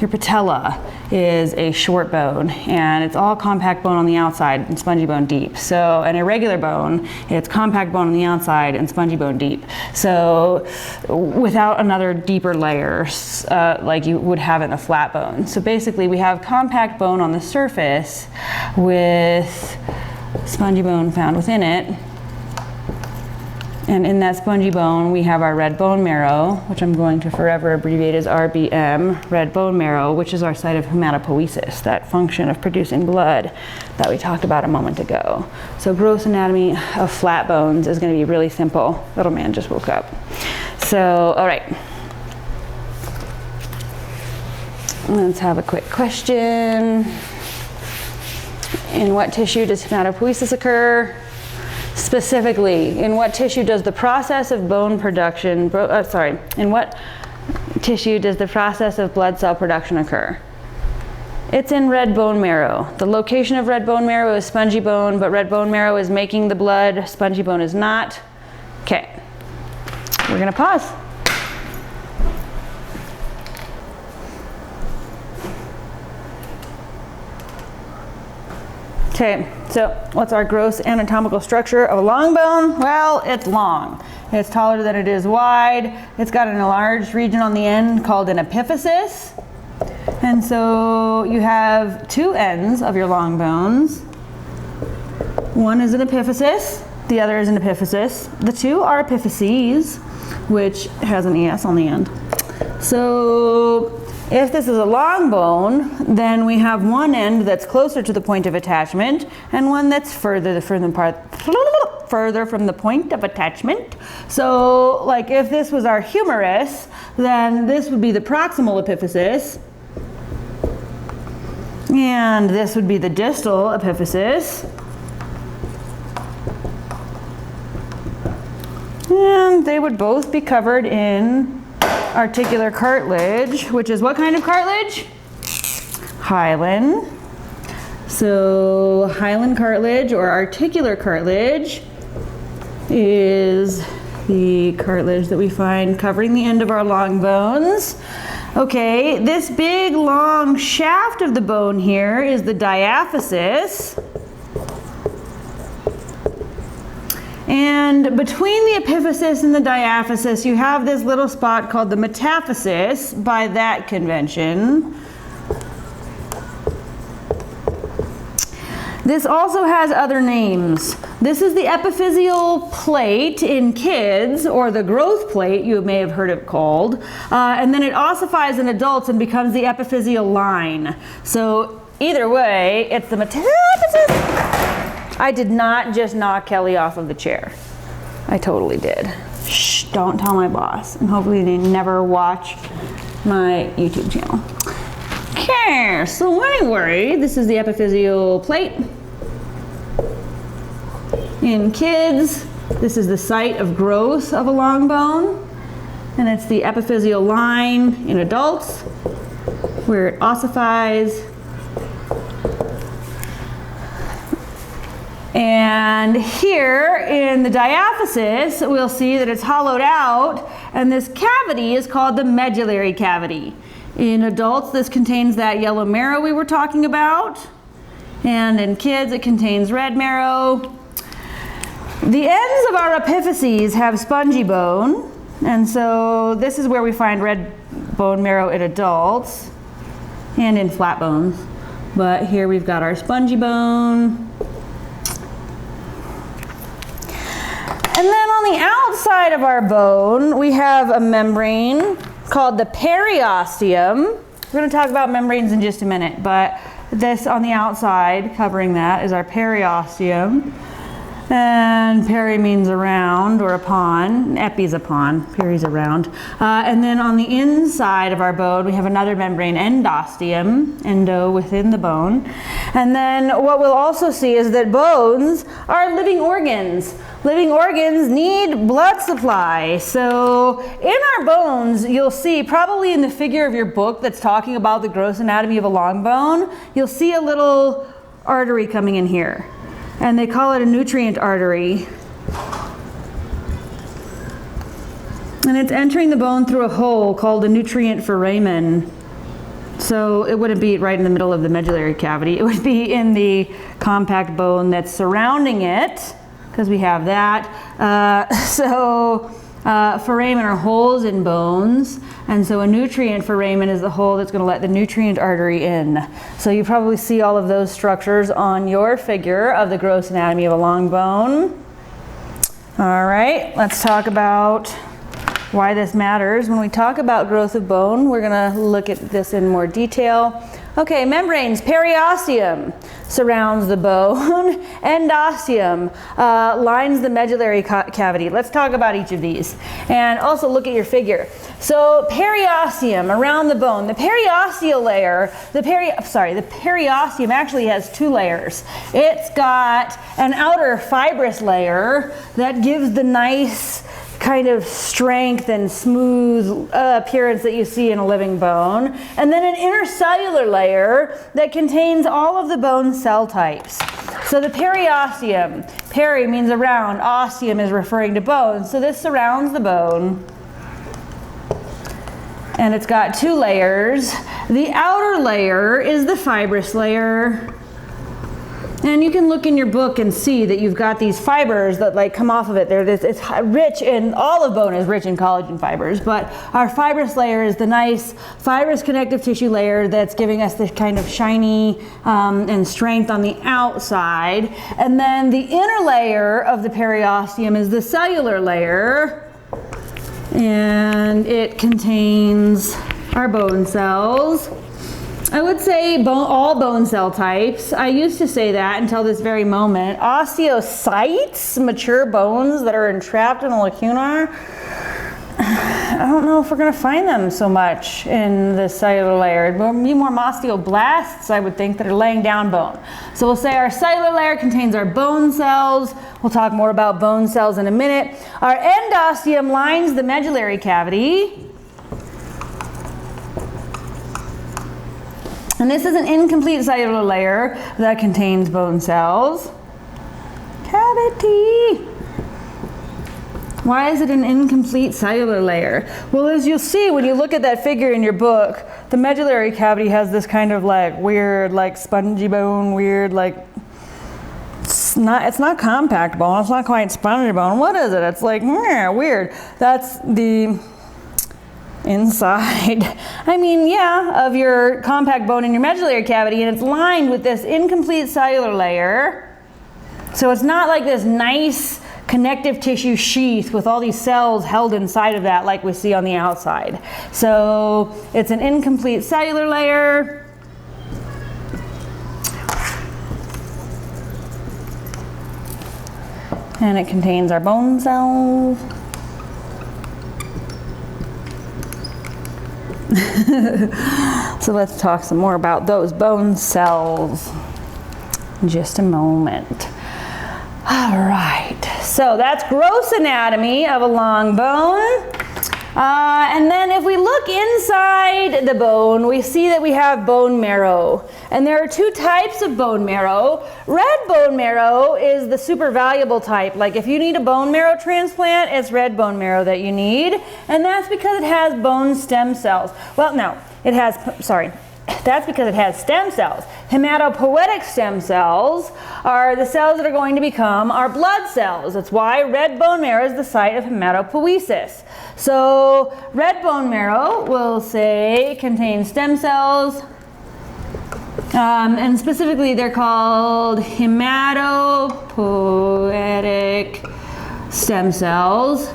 S1: your patella is a short bone, and it's all compact bone on the outside and spongy bone deep. So an irregular bone, it's compact bone on the outside and spongy bone deep. So without another deeper layer like you would have in a flat bone. So basically we have compact bone on the surface with spongy bone found within it. And in that spongy bone, we have our red bone marrow, which I'm going to forever abbreviate as RBM, red bone marrow, which is our site of hematopoiesis, that function of producing blood that we talked about a moment ago. So gross anatomy of flat bones is going to be really simple. Little man just woke up. So, all right. Let's have a quick question. In what tissue does hematopoiesis occur? Specifically, in what tissue does the process of bone production, in what tissue does the process of blood cell production occur? It's in red bone marrow. The location of red bone marrow is spongy bone, but red bone marrow is making the blood, spongy bone is not. Okay, we're gonna pause. Okay, so what's our gross anatomical structure of a long bone? Well, it's long. It's taller than it is wide. It's got an enlarged region on the end called an epiphysis. And so you have two ends of your long bones. One is an epiphysis, the other is an epiphysis. The two are epiphyses, which has an ES on the end. So if this is a long bone, then we have one end that's closer to the point of attachment and one that's further from the point of attachment. So like if this was our humerus, then this would be the proximal epiphysis, and this would be the distal epiphysis. And they would both be covered in articular cartilage, which is what kind of cartilage? Hyaline. So hyaline cartilage or articular cartilage is the cartilage that we find covering the end of our long bones. Okay, this big long shaft of the bone here is the diaphysis. And between the epiphysis and the diaphysis, you have this little spot called the metaphysis by that convention. This also has other names. This is the epiphyseal plate in kids, or the growth plate, you may have heard it called. And then it ossifies in adults and becomes the epiphyseal line. So either way, it's the metaphysis. I did not just knock Kelly off of the chair. I totally did. Shh, don't tell my boss. And hopefully they never watch my YouTube channel. Okay, so anyway, this is the epiphyseal plate. In kids, this is the site of growth of a long bone. And it's the epiphyseal line in adults, where it ossifies. And here in the diaphysis, we'll see that it's hollowed out, and this cavity is called the medullary cavity. In adults, this contains that yellow marrow we were talking about, and in kids, it contains red marrow. The ends of our epiphyses have spongy bone, and so this is where we find red bone marrow in adults and in flat bones. But here we've got our spongy bone. And then on the outside of our bone, we have a membrane called the periosteum. We're going to talk about membranes in just a minute, but this on the outside, covering that, is our periosteum. And peri means around or upon, epi's upon, peri's around. And then on the inside of our bone, we have another membrane, endosteum, endo within the bone. And then what we'll also see is that bones are living organs. Living organs need blood supply. So in our bones, you'll see, probably in the figure of your book that's talking about the gross anatomy of a long bone, you'll see a little artery coming in here. And they call it a nutrient artery. And it's entering the bone through a hole called a nutrient foramen. So it wouldn't be right in the middle of the medullary cavity. It would be in the compact bone that's surrounding it, because we have that. Foramen are holes in bones, and so a nutrient foramen is the hole that's going to let the nutrient artery in. So you probably see all of those structures on your figure of the gross anatomy of a long bone. All right, let's talk about why this matters. When we talk about growth of bone, we're going to look at this in more detail. Okay, membranes, periosteum surrounds the bone, endosteum lines the medullary cavity. Let's talk about each of these, and also look at your figure. So periosteum around the bone, the periosteal layer, the periosteum actually has two layers. It's got an outer fibrous layer that gives the nice kind of strength and smooth appearance that you see in a living bone, and then an intercellular layer that contains all of the bone cell types. So the periosteum, peri means around, osteum is referring to bone, so this surrounds the bone, and it's got two layers. The outer layer is the fibrous layer. And you can look in your book and see that you've got these fibers that like come off of it. It's rich in, all of bone is rich in collagen fibers, but our fibrous layer is the nice fibrous connective tissue layer that's giving us this kind of shiny and strength on the outside. And then the inner layer of the periosteum is the cellular layer. and it contains our bone cells. I would say all bone cell types. I used to say that until this very moment. Osteocytes, mature bones that are entrapped in the lacunar. I don't know if we're going to find them so much in the cellular layer. It will be more osteoblasts, I would think, that are laying down bone. So we'll say our cellular layer contains our bone cells. We'll talk more about bone cells in a minute. Our endosteum lines the medullary cavity. And this is an incomplete cellular layer that contains bone cells. Cavity. Why is it an incomplete cellular layer? Well, as you'll see when you look at that figure in your book, the medullary cavity has this kind of like weird, like spongy bone, weird, like, it's not compact bone, it's not quite spongy bone. What is it? It's like, weird. That's the inside, I mean, yeah, of your compact bone in your medullary cavity, and it's lined with this incomplete cellular layer. So it's not like this nice connective tissue sheath with all these cells held inside of that like we see on the outside. So it's an incomplete cellular layer. And it contains our bone cells. So let's talk some more about those bone cells in just a moment. All right, so that's gross anatomy of a long bone. And then if we look inside the bone, we see that we have bone marrow. And there are two types of bone marrow. Red bone marrow is the super valuable type. Like if you need a bone marrow transplant, it's red bone marrow that you need. And that's because it has bone stem cells. Well, no, it has, sorry. That's because it has stem cells. Hematopoietic stem cells are the cells that are going to become our blood cells. That's why red bone marrow is the site of hematopoiesis. So red bone marrow, we'll say, contains stem cells. And specifically they're called hematopoietic stem cells.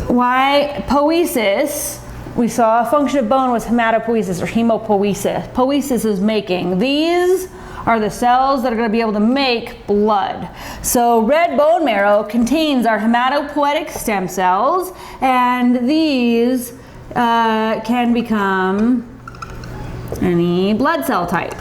S1: Why? Poiesis. We saw a function of bone was hematopoiesis or hemopoiesis. Poiesis is making. These are the cells that are going to be able to make blood. So red bone marrow contains our hematopoietic stem cells, and these can become any blood cell type.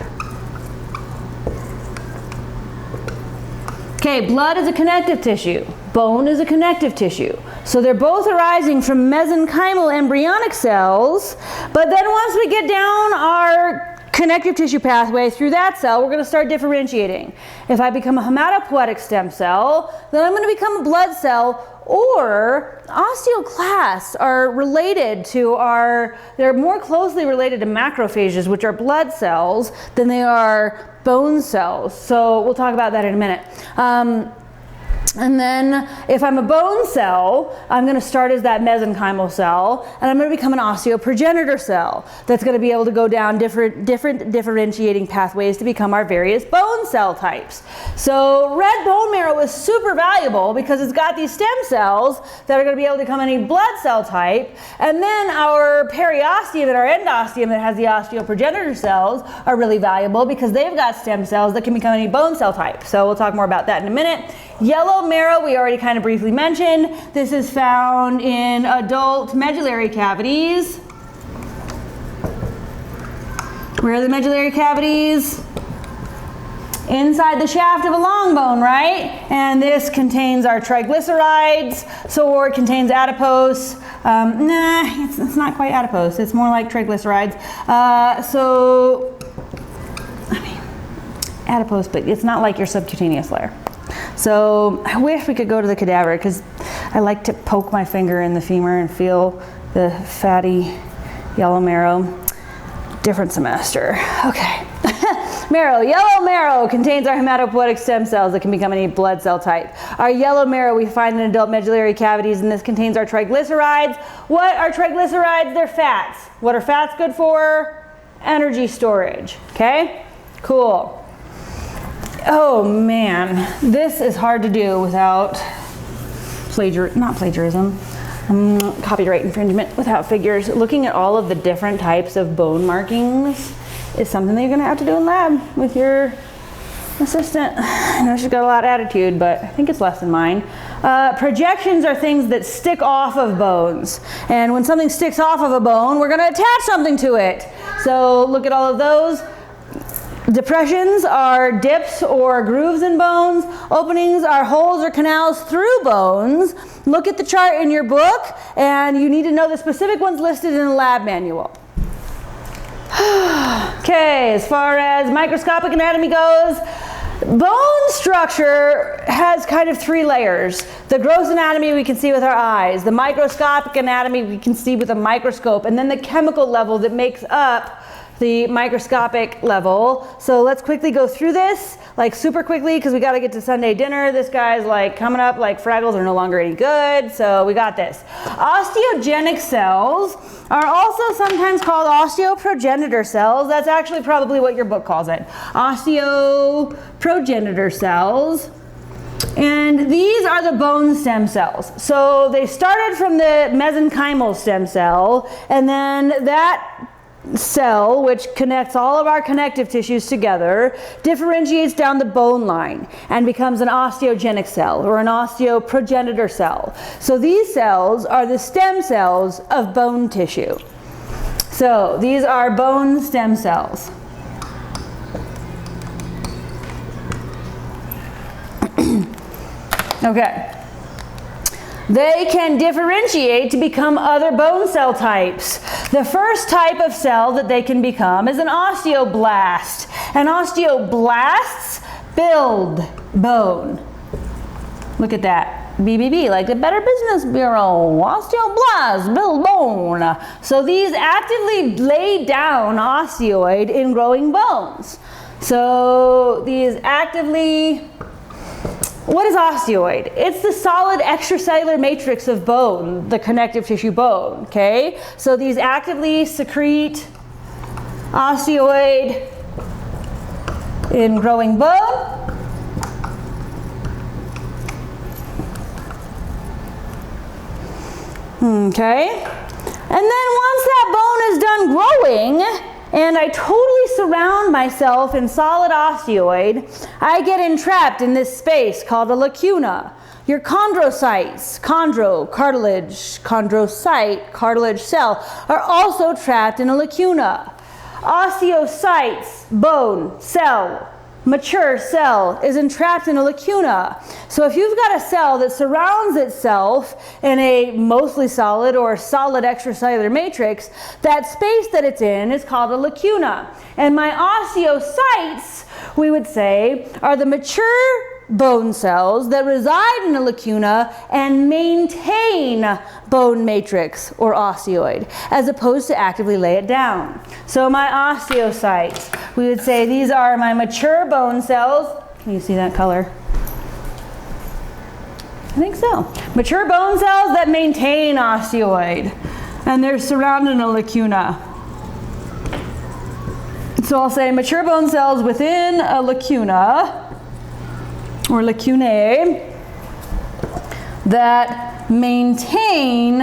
S1: Okay, blood is a connective tissue. Bone is a connective tissue. So they're both arising from mesenchymal embryonic cells, but then once we get down our connective tissue pathway through that cell, we're going to start differentiating. If I become a hematopoietic stem cell, then I'm going to become a blood cell, or osteoclasts are related to they're more closely related to macrophages, which are blood cells, than they are bone cells. So we'll talk about that in a minute. And then if I'm a bone cell, I'm going to start as that mesenchymal cell, and I'm going to become an osteoprogenitor cell that's going to be able to go down different differentiating pathways to become our various bone cell types. So red bone marrow is super valuable because it's got these stem cells that are going to be able to become any blood cell type, and then our periosteum and our endosteum that has the osteoprogenitor cells are really valuable because they've got stem cells that can become any bone cell type. So we'll talk more about that in a minute. Yellow marrow, we already kind of briefly mentioned. This is found in adult medullary cavities. Where are the medullary cavities? Inside the shaft of a long bone, right? And this contains our triglycerides, or it contains adipose. It's not quite adipose. It's more like triglycerides. Adipose, but it's not like your subcutaneous layer. So I wish we could go to the cadaver because I like to poke my finger in the femur and feel the fatty yellow marrow. Different semester. Okay. Marrow. Yellow marrow contains our hematopoietic stem cells that can become any blood cell type. Our yellow marrow we find in adult medullary cavities, and this contains our triglycerides. What are triglycerides? They're fats. What are fats good for? Energy storage. Okay? Cool. Oh man, this is hard to do without not plagiarism, Copyright infringement without figures. Looking at all of the different types of bone markings is something that you're gonna have to do in lab with your assistant. I know she's got a lot of attitude, but I think it's less than mine. Projections are things that stick off of bones. And when something sticks off of a bone, we're gonna attach something to it. So look at all of those. Depressions are dips or grooves in bones. Openings are holes or canals through bones. Look at the chart in your book, and you need to know the specific ones listed in the lab manual. Okay, as far as microscopic anatomy goes, bone structure has kind of 3 layers. The gross anatomy we can see with our eyes, the microscopic anatomy we can see with a microscope, and then the chemical level that makes up the microscopic level. So let's quickly go through this, like super quickly, because we got to get to Sunday dinner. This guy's like coming up, like Fraggles are no longer any good, so we got this. Osteogenic cells are also sometimes called osteoprogenitor cells. That's actually probably what your book calls it. Osteoprogenitor cells. And these are the bone stem cells. So they started from the mesenchymal stem cell, and then that cell, which connects all of our connective tissues together, differentiates down the bone line and becomes an osteogenic cell or an osteoprogenitor cell. So these cells are the stem cells of bone tissue. So these are bone stem cells. Okay. They can differentiate to become other bone cell types. The first type of cell that they can become is an osteoblast. And osteoblasts build bone. Look at that. BBB, like the Better Business Bureau. Osteoblasts build bone. So these actively lay down osteoid in growing bones. So these actively... What is osteoid? It's the solid extracellular matrix of bone, the connective tissue bone, okay? So these actively secrete osteoid in growing bone. Okay? And then once that bone is done growing, and I totally surround myself in solid osteoid, I get entrapped in this space called a lacuna. Your chondrocytes, chondro, cartilage, chondrocyte, cartilage cell, are also trapped in a lacuna. Osteocytes, bone, cell, mature cell is entrapped in a lacuna. So if you've got a cell that surrounds itself in a mostly solid or solid extracellular matrix, that space that it's in is called a lacuna. And my osteocytes, we would say, are the mature bone cells that reside in a lacuna and maintain bone matrix or osteoid, as opposed to actively lay it down. So my osteocytes, we would say these are my mature bone cells. Can you see that color? I think so. Mature bone cells that maintain osteoid, and they're surrounded in a lacuna. So I'll say mature bone cells within a lacuna, or lacunae, that maintain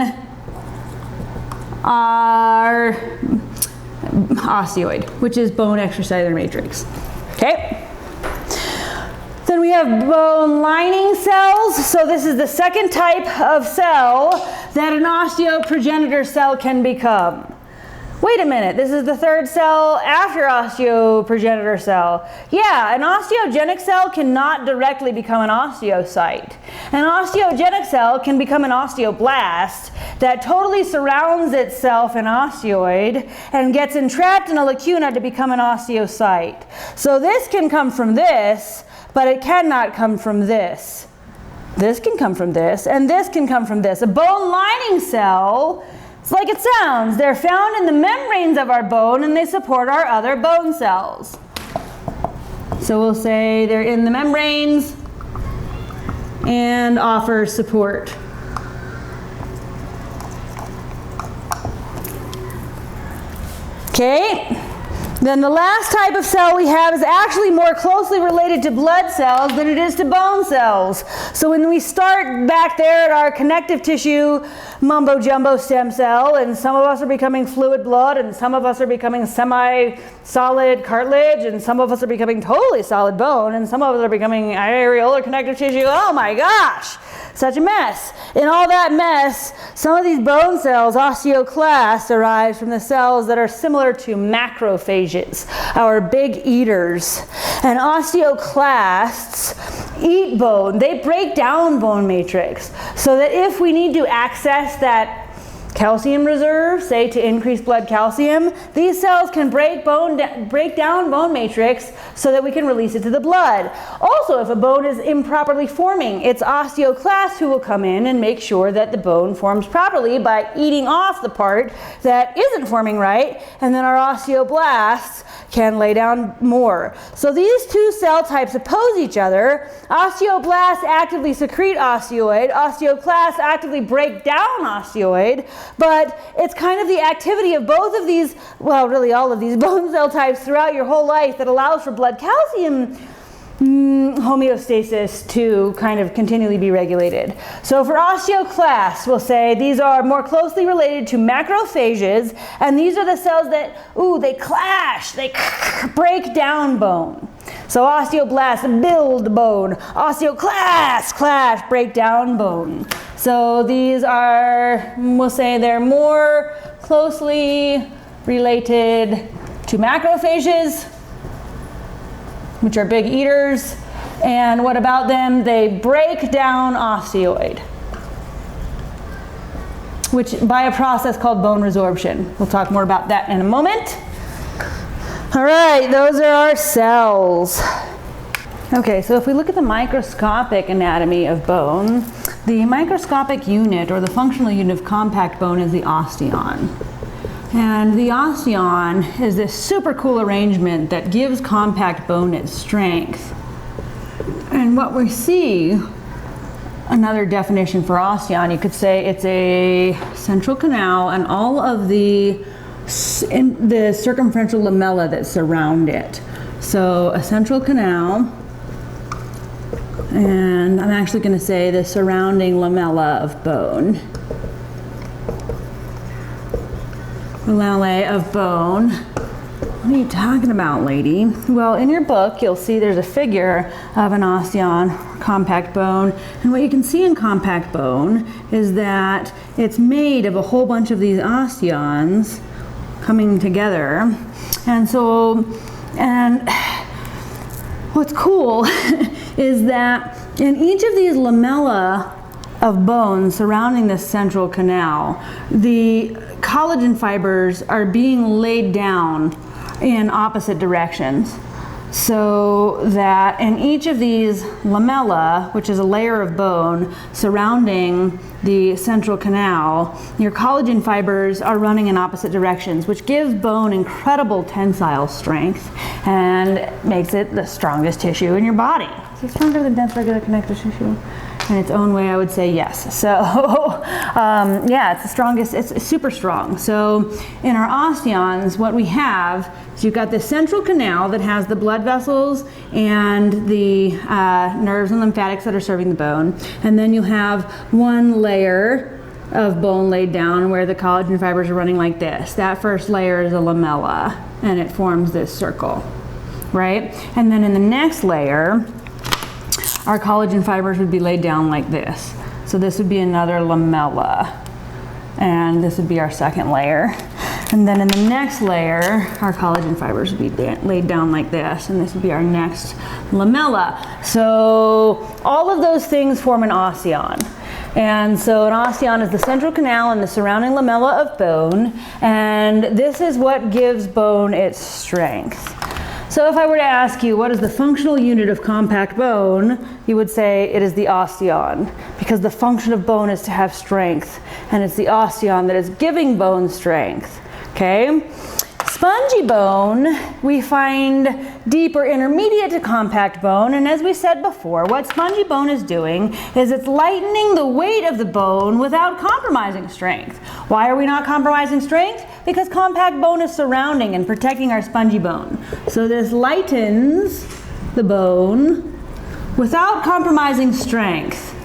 S1: our osteoid, which is bone extracellular matrix. Okay? Then we have bone lining cells. So this is the second type of cell that an osteoprogenitor cell can become. Wait a minute, this is the third cell after osteoprogenitor cell. Yeah, an osteogenic cell cannot directly become an osteocyte. An osteogenic cell can become an osteoblast that totally surrounds itself in osteoid and gets entrapped in a lacuna to become an osteocyte. So this can come from this, but it cannot come from this. This can come from this, and this can come from this. A bone lining cell, it's like it sounds. They're found in the membranes of our bone, and they support our other bone cells. So we'll say they're in the membranes and offer support. Okay, Then the last type of cell we have is actually more closely related to blood cells than it is to bone cells. So when we start back there at our connective tissue mumbo jumbo stem cell, and some of us are becoming fluid blood, and some of us are becoming semi-solid cartilage, and some of us are becoming totally solid bone, and some of us are becoming areolar connective tissue. Oh my gosh, such a mess. In all that mess, some of these bone cells, osteoclasts, arise from the cells that are similar to macrophages, our big eaters. And osteoclasts eat bone. They break down bone matrix so that if we need to access that calcium reserve, say to increase blood calcium, these cells can break down bone matrix so that we can release it to the blood. Also, if a bone is improperly forming, it's osteoclasts who will come in and make sure that the bone forms properly by eating off the part that isn't forming right, and then our osteoblasts can lay down more. So these two cell types oppose each other. Osteoblasts actively secrete osteoid, osteoclasts actively break down osteoid, but it's kind of the activity of both of these, well, really all of these bone cell types throughout your whole life that allows for blood calcium homeostasis to kind of continually be regulated. So for osteoclasts, we'll say these are more closely related to macrophages, and these are the cells that, they clash, they break down bone. So osteoblasts build bone, osteoclasts clash, break down bone. So these are, we'll say they're more closely related to macrophages, which are big eaters. And what about them? They break down osteoid, which by a process called bone resorption. We'll talk more about that in a moment. All right, those are our cells. Okay, so if we look at the microscopic anatomy of bone, the microscopic unit or the functional unit of compact bone is the osteon. And the osteon is this super cool arrangement that gives compact bone its strength. And what we see, another definition for osteon, you could say it's a central canal and all of the circumferential lamella that surround it. So a central canal, and I'm actually going to say the surrounding lamella of bone. Lamellae of bone. What are you talking about, lady? Well, in your book, you'll see there's a figure of an osteon, compact bone. And what you can see in compact bone is that it's made of a whole bunch of these osteons coming together. And what's cool is that in each of these lamella of bone surrounding this central canal, the collagen fibers are being laid down in opposite directions. So that in each of these lamella, which is a layer of bone surrounding the central canal, your collagen fibers are running in opposite directions, which gives bone incredible tensile strength and makes it the strongest tissue in your body. Is it stronger than dense regular connective tissue? In its own way, I would say yes. So yeah, it's the strongest, it's super strong. So in our osteons, what we have is you've got this central canal that has the blood vessels and the nerves and lymphatics that are serving the bone. And then you have one layer of bone laid down where the collagen fibers are running like this. That first layer is a lamella, and it forms this circle, right? And then in the next layer, our collagen fibers would be laid down like this. So this would be another lamella, and this would be our second layer. And then in the next layer, our collagen fibers would be laid down like this, and this would be our next lamella. So all of those things form an osteon. And so an osteon is the central canal and the surrounding lamella of bone, and this is what gives bone its strength. So if I were to ask you, what is the functional unit of compact bone, you would say it is the osteon, because the function of bone is to have strength, and it's the osteon that is giving bone strength, okay? Spongy bone, we find deep or intermediate to compact bone. And as we said before, what spongy bone is doing is it's lightening the weight of the bone without compromising strength. Why are we not compromising strength? Because compact bone is surrounding and protecting our spongy bone. So this lightens the bone without compromising strength.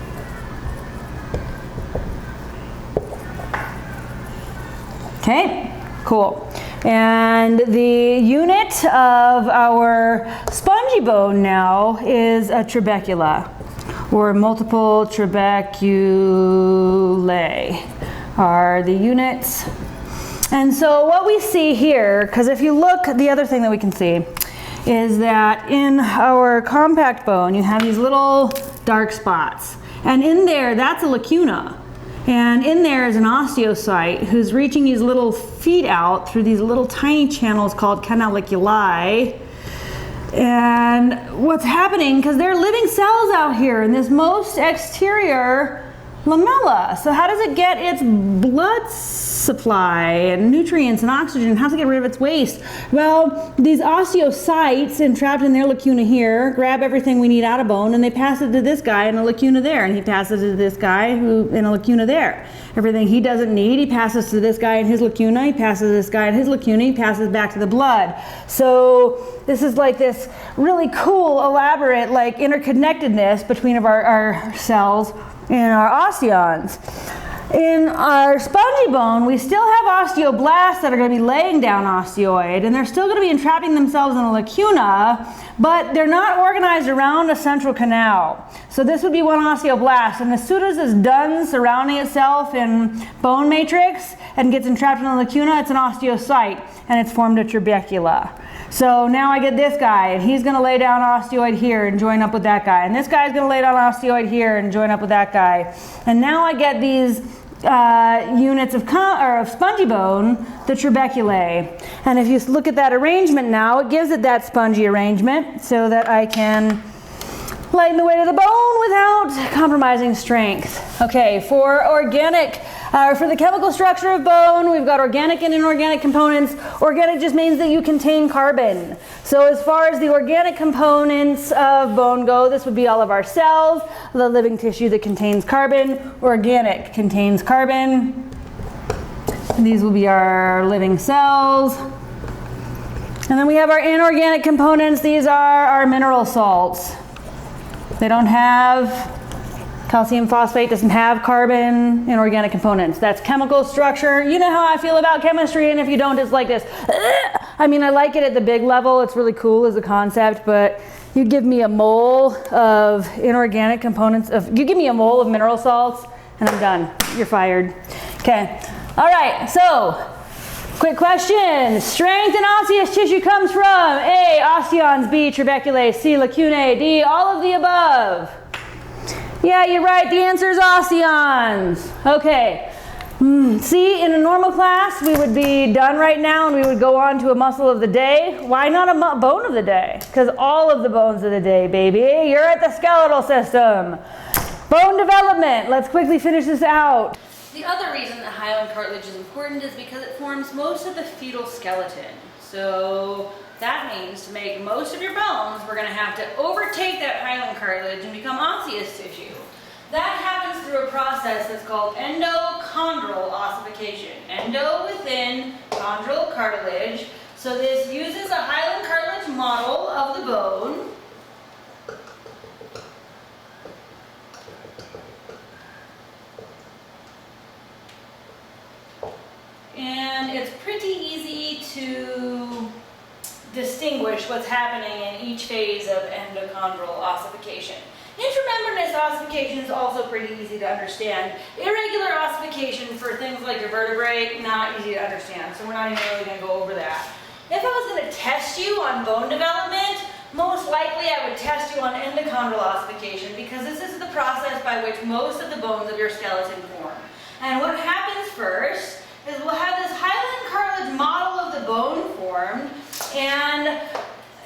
S1: Okay, cool. And the unit of our spongy bone now is a trabecula, or multiple trabeculae are the units. And so what we see here, because if you look, the other thing that we can see is that in our compact bone, you have these little dark spots. And in there, that's a lacuna. And in there is an osteocyte who's reaching these little feet out through these little tiny channels called canaliculi. And what's happening, because they're living cells out here in this most exterior lamella. So how does it get its blood supply and nutrients and oxygen? How does it get rid of its waste? Well, these osteocytes entrapped in their lacuna here grab everything we need out of bone, and they pass it to this guy in a lacuna there, and he passes it to this guy who in a lacuna there. Everything he doesn't need, he passes to this guy in his lacuna, he passes this guy in his lacuna, he passes back to the blood. So this is like this really cool, elaborate, like interconnectedness between our cells and our osteons. In our spongy bone, we still have osteoblasts that are going to be laying down osteoid, and they're still going to be entrapping themselves in a lacuna, but they're not organized around a central canal. So this would be one osteoblast, and as soon as it's done surrounding itself in bone matrix and gets entrapped in a lacuna, it's an osteocyte, and it's formed a trabecula. So now I get this guy, and he's going to lay down osteoid here and join up with that guy. And this guy's going to lay down osteoid here and join up with that guy. And now I get these units of spongy bone, the trabeculae. And if you look at that arrangement now, it gives it that spongy arrangement so that I can lighten the weight of the bone without compromising strength. Okay, for the chemical structure of bone, we've got organic and inorganic components. Organic just means that you contain carbon. So as far as the organic components of bone go, this would be all of our cells, the living tissue that contains carbon. Organic contains carbon. These will be our living cells. And then we have our inorganic components. These are our mineral salts. They don't have calcium phosphate, doesn't have carbon, inorganic components. That's chemical structure. You know how I feel about chemistry, and if you don't, it's like this. I mean, I like it at the big level. It's really cool as a concept, but you give me a mole of inorganic components, you give me a mole of mineral salts, and I'm done. You're fired. Okay. All right, so quick question. Strength in osseous tissue comes from A, osteons, B, trabeculae, C, lacunae, D, all of the above. Yeah, you're right. The answer is osteons. Okay. See, in a normal class, we would be done right now and we would go on to a muscle of the day. Why not a bone of the day? Because all of the bones of the day, baby. You're at the skeletal system. Bone development. Let's quickly finish this out.
S2: The other reason that hyaline cartilage is important is because it forms most of the fetal skeleton. So that means to make most of your bones, we're going to have to overtake that hyaline cartilage and become osseous tissue. That happens through a process that's called endochondral ossification. Endo within, chondral cartilage. So this uses a hyaline cartilage model of the bone. And it's pretty easy to distinguish what's happening in each phase of endochondral ossification. Intramembranous ossification is also pretty easy to understand. Irregular ossification for things like your vertebrae, not easy to understand, so we're not even really going to go over that. If I was going to test you on bone development, most likely I would test you on endochondral ossification because this is the process by which most of the bones of your skeleton form. And what happens first is we'll have this hyaline cartilage model of the bone formed, and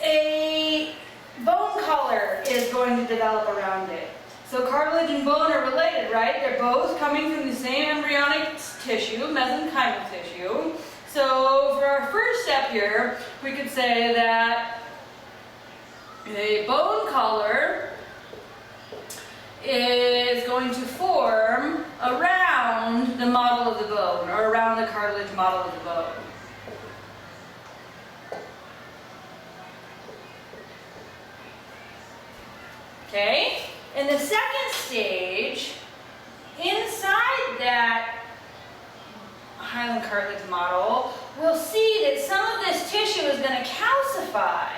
S2: a bone color is going to develop around it. So cartilage and bone are related, right? They're both coming from the same embryonic tissue, mesenchymal tissue. So for our first step here, we could say that the bone collar is going to form around the model of the bone, or around the cartilage model of the bone. Okay? In the second stage, inside that hyaline cartilage model, we'll see that some of this tissue is going to calcify.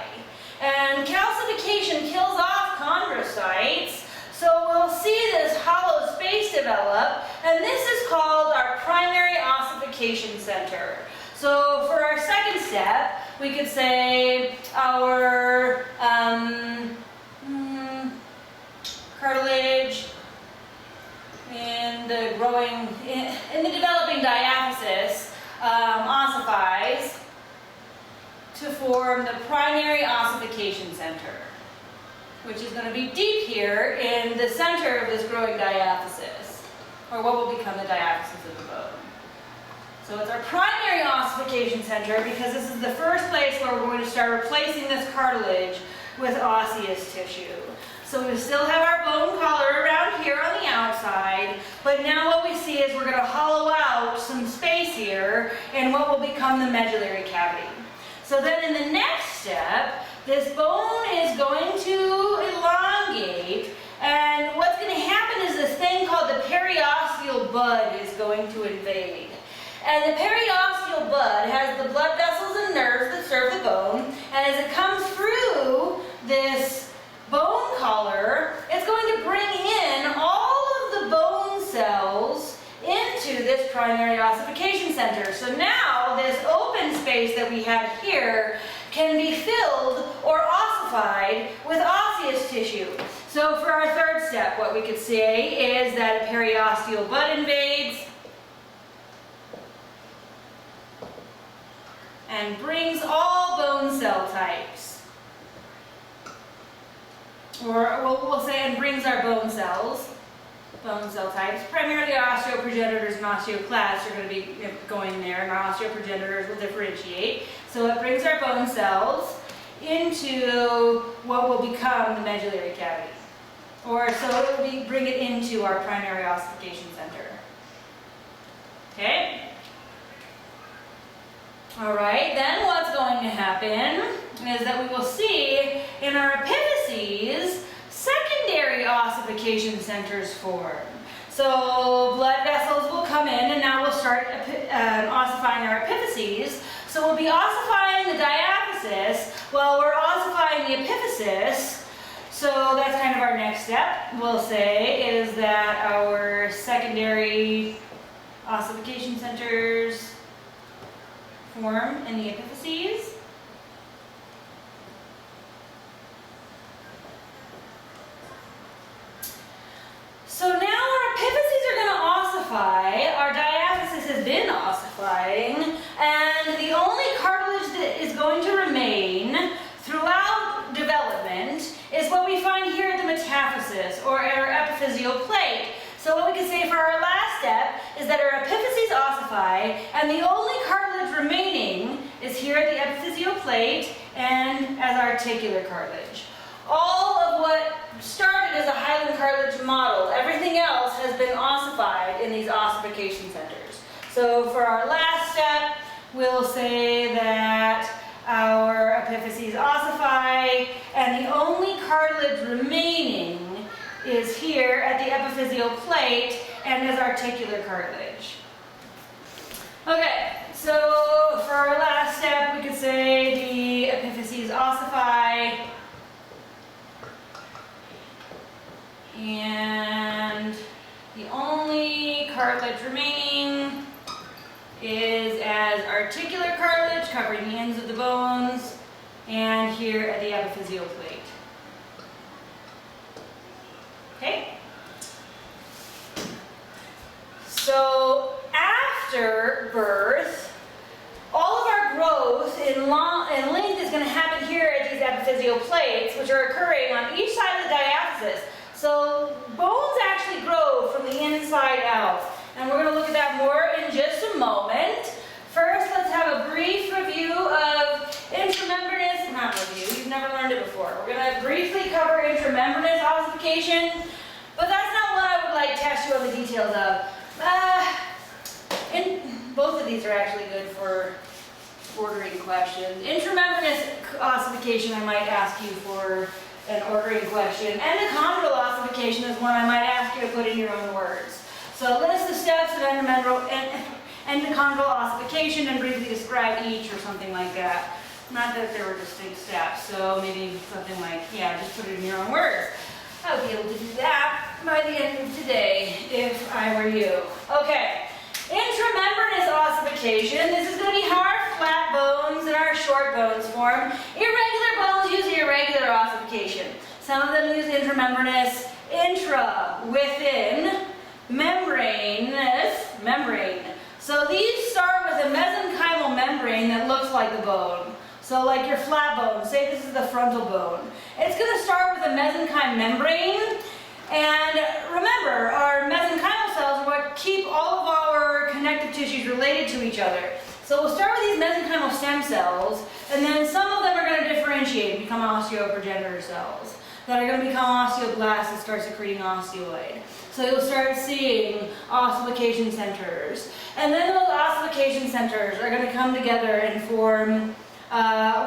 S2: And calcification kills off chondrocytes, so we'll see this hollow space develop, and this is called our primary ossification center. So for our second step, we could say our cartilage in the growing, in the developing diaphysis ossifies to form the primary ossification center, which is going to be deep here in the center of this growing diaphysis, or what will become the diaphysis of the bone. So it's our primary ossification center because this is the first place where we're going to start replacing this cartilage with osseous tissue. So we still have our bone collar around here on the outside, but now what we see is we're going to hollow out some space here in what will become the medullary cavity. So then in the next step, this bone is going to elongate, and what's going to happen is this thing called the periosteal bud is going to invade. And the periosteal bud has the blood vessels and nerves that serve the bone, and as it comes through this bone collar, it's going to bring in all of the bone cells into this primary ossification center. So now this open space that we have here can be filled or ossified with osseous tissue. So for our third step, what we could say is that a periosteal bud invades and brings all bone cell types. Or we'll say, and brings our bone cell types. Primarily our osteoprogenitors and osteoclasts are going to be going there, and our osteoprogenitors will differentiate. So it brings our bone cells into what will become the medullary cavity. Or so it will bring it into our primary ossification center. Okay? Alright, then what's going to happen is that we will see in our epiphyses secondary ossification centers form. So blood vessels will come in, and now we'll start ossifying our epiphyses. So we'll be ossifying the diaphysis while we're ossifying the epiphysis. So that's kind of our next step, we'll say, is that our secondary ossification centers form in the epiphyses. So now our epiphyses are going to ossify, our diaphysis has been ossifying, and the only cartilage that is going to remain throughout development is what we find here at the metaphysis, or at our epiphyseal plate. So what we can say for our last step is that our epiphyses ossify, and the only cartilage remaining is here at the epiphyseal plate and as articular cartilage. All of what started as a hyaline cartilage model, everything else has been ossified in these ossification centers. So for our last step, we'll say that our epiphyses ossify, and the only cartilage remaining is here at the epiphyseal plate and as articular cartilage. Okay, so for our last step, we could say the epiphyses ossify, and the only cartilage remaining is as articular cartilage covering the ends of the bones and here at the epiphyseal plate. Okay? So after birth, all of our growth in length is going to happen here at these epiphyseal plates, which are occurring on each side of the diaphysis. So bones actually grow from the inside out. And we're going to look at that more in just a moment. First, let's have a brief review of intramembranous, not review, you've never learned it before. We're going to have a brief ossification, but that's not what I would like test you on the details of. And both of these are actually good for ordering questions. Intramembranous ossification, I might ask you for an ordering question. Endochondral ossification is one I might ask you to put in your own words. So list the steps of endochondral ossification and briefly describe each or something like that. Not that there were distinct steps, so maybe something like, yeah, just put it in your own words. I would be able to do that by the end of today if I were you. Okay, intramembranous ossification. This is going to be how our flat bones and our short bones form. Irregular bones use irregular ossification. Some of them use intramembranous, intra, within, membranous, membrane. So these start with a mesenchymal membrane that looks like the bone. So like your flat bone, say this is the frontal bone. It's going to start with a mesenchymal membrane. And remember, our mesenchymal cells are what keep all of our connective tissues related to each other. So we'll start with these mesenchymal stem cells, and then some of them are going to differentiate and become osteoprogenitor cells that are going to become osteoblasts and start secreting osteoid. So you'll start seeing ossification centers. And then those ossification centers are going to come together and form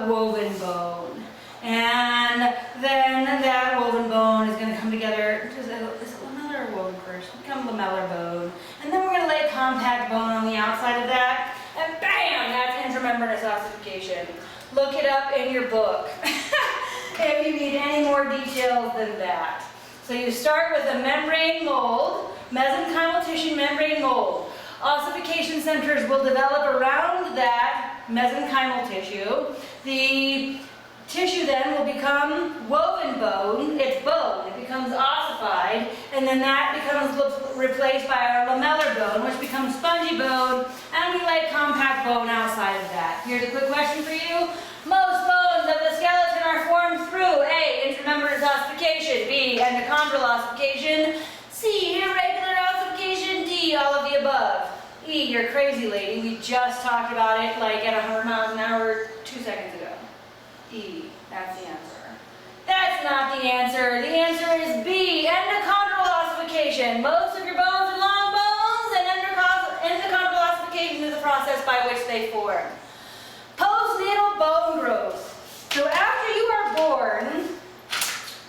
S2: woven bone. And then that woven bone is going to come together. Is it lamellar or woven first? Become lamellar bone. And then we're going to lay compact bone on the outside of that. And bam! That's intramembranous ossification. Look it up in your book if you need any more details than that. So you start with a membrane mold, mesenchymal tissue membrane mold. Ossification centers will develop around that mesenchymal tissue. The tissue then will become woven bone. It's bone. It becomes ossified, and then that becomes replaced by our lamellar bone, which becomes spongy bone, and we lay compact bone outside of that. Here's a quick question for you. Most bones of the skeleton are formed through A, intramembranous ossification, B, endochondral ossification, C, irregular ossification, D, all of the above. E, you're crazy, lady. We just talked about it like at 100 miles an hour 2 seconds ago. E, that's the answer. That's not the answer. The answer is B, endochondral ossification. Most of your bones are long bones, and endochondral ossification is the process by which they form. Postnatal bone growth. So after you are born,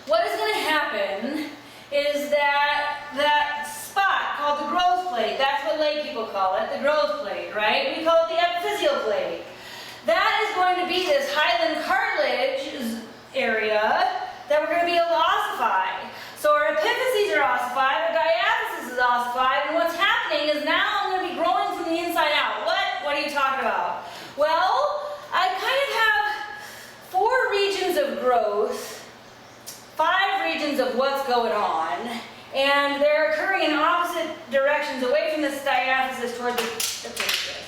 S2: what is going to happen is that spot called the growth plate, that's what lay people call it, the growth plate, right? We call it the epiphyseal plate. That is going to be this hyaline cartilage area that we're going to be able to ossify. So our epiphyses are ossified, our diaphysis is ossified, and what's happening is now I'm going to be growing from the inside out. What are you talking about? Well, I kind of have 4 regions of growth, 5 regions of what's going on, and they're occurring in opposite directions away from this diaphysis toward the epiphysis.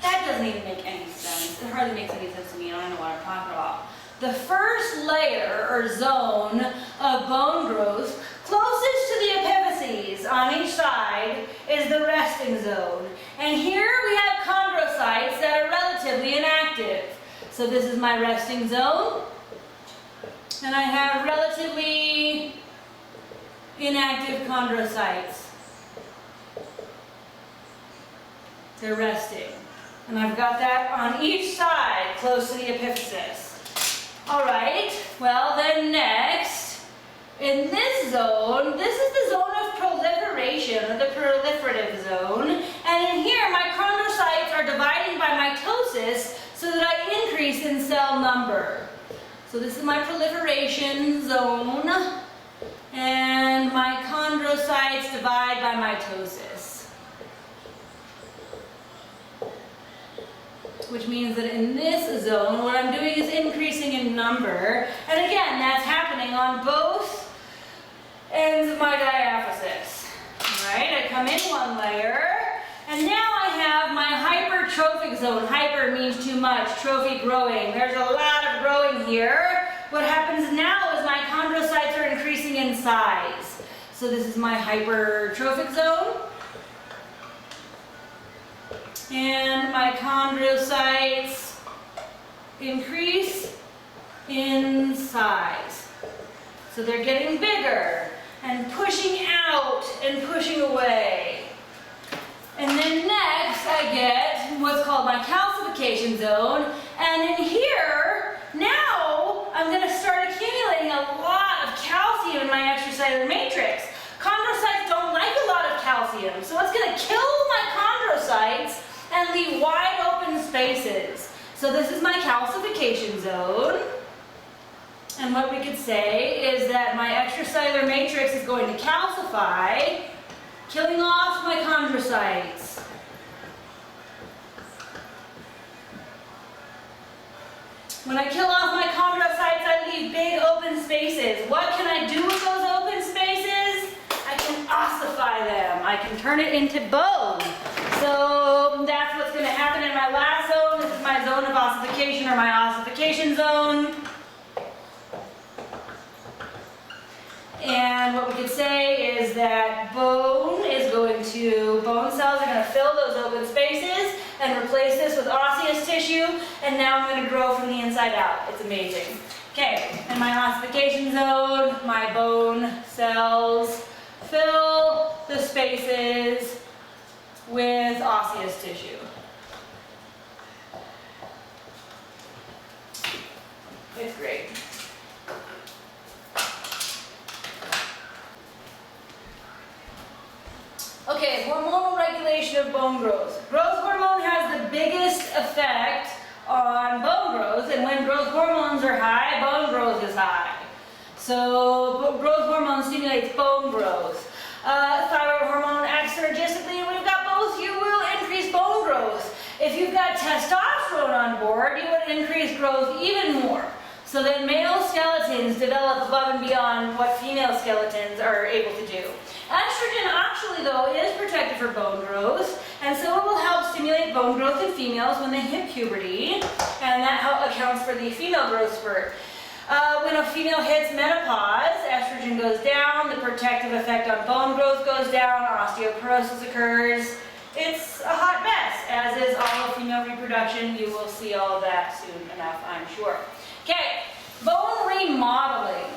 S2: That doesn't even make any sense. It hardly makes any sense to me. I don't know what I'm talking about. The first layer or zone of bone growth closest to the epiphyses on each side is the resting zone. And here we have chondrocytes that are relatively inactive. So this is my resting zone. And I have relatively inactive chondrocytes. They're resting. And I've got that on each side, close to the epiphysis. All right, well then next, in this zone, this is the zone of proliferation, or the proliferative zone. And in here, my chondrocytes are dividing by mitosis so that I increase in cell number. So this is my proliferation zone, and my chondrocytes divide by mitosis. Which means that in this zone, what I'm doing is increasing in number. And again, that's happening on both ends of my diaphysis. All right, I come in one layer, and now I have my hypertrophic zone. Hyper means too much, trophy growing. There's a lot of growing here. What happens now is my chondrocytes are increasing in size. So this is my hypertrophic zone. And my chondrocytes increase in size. So they're getting bigger. and pushing out and pushing away. And then next I get what's called my calcification zone. And in here, now I'm going to start accumulating a lot of calcium in my extracellular matrix. Chondrocytes don't like a lot of calcium, so it's going to kill my chondrocytes and leave wide open spaces. So this is my calcification zone. And what we could say is that my extracellular matrix is going to calcify, killing off my chondrocytes. When I kill off my chondrocytes, I leave big open spaces. What can I do with those open spaces? I can ossify them. I can turn it into bone. So that's what's going to happen in my last zone. This is my zone of ossification, or my ossification zone. And what we could say is that bone cells are going to fill those open spaces and replace this with osseous tissue, and now I'm going to grow from the inside out. It's amazing. Okay, in my ossification zone, my bone cells fill the spaces with osseous tissue. It's great. Okay, hormonal regulation of bone growth. Growth hormone has the biggest effect on bone growth, and when growth hormones are high, bone growth is high. So growth hormone stimulates bone growth. Thyroid hormone acts synergistically. When you've got both, you will increase bone growth. If you've got testosterone on board, you would increase growth even more. So that male skeletons develop above and beyond what female skeletons are able to do. Estrogen actually, though, is protective for bone growth, and so it will help stimulate bone growth in females when they hit puberty, and that accounts for the female growth spurt. When a female hits menopause, estrogen goes down, the protective effect on bone growth goes down, osteoporosis occurs. It's a hot mess, as is all of female reproduction. You will see all of that soon enough, I'm sure. Okay, bone remodeling.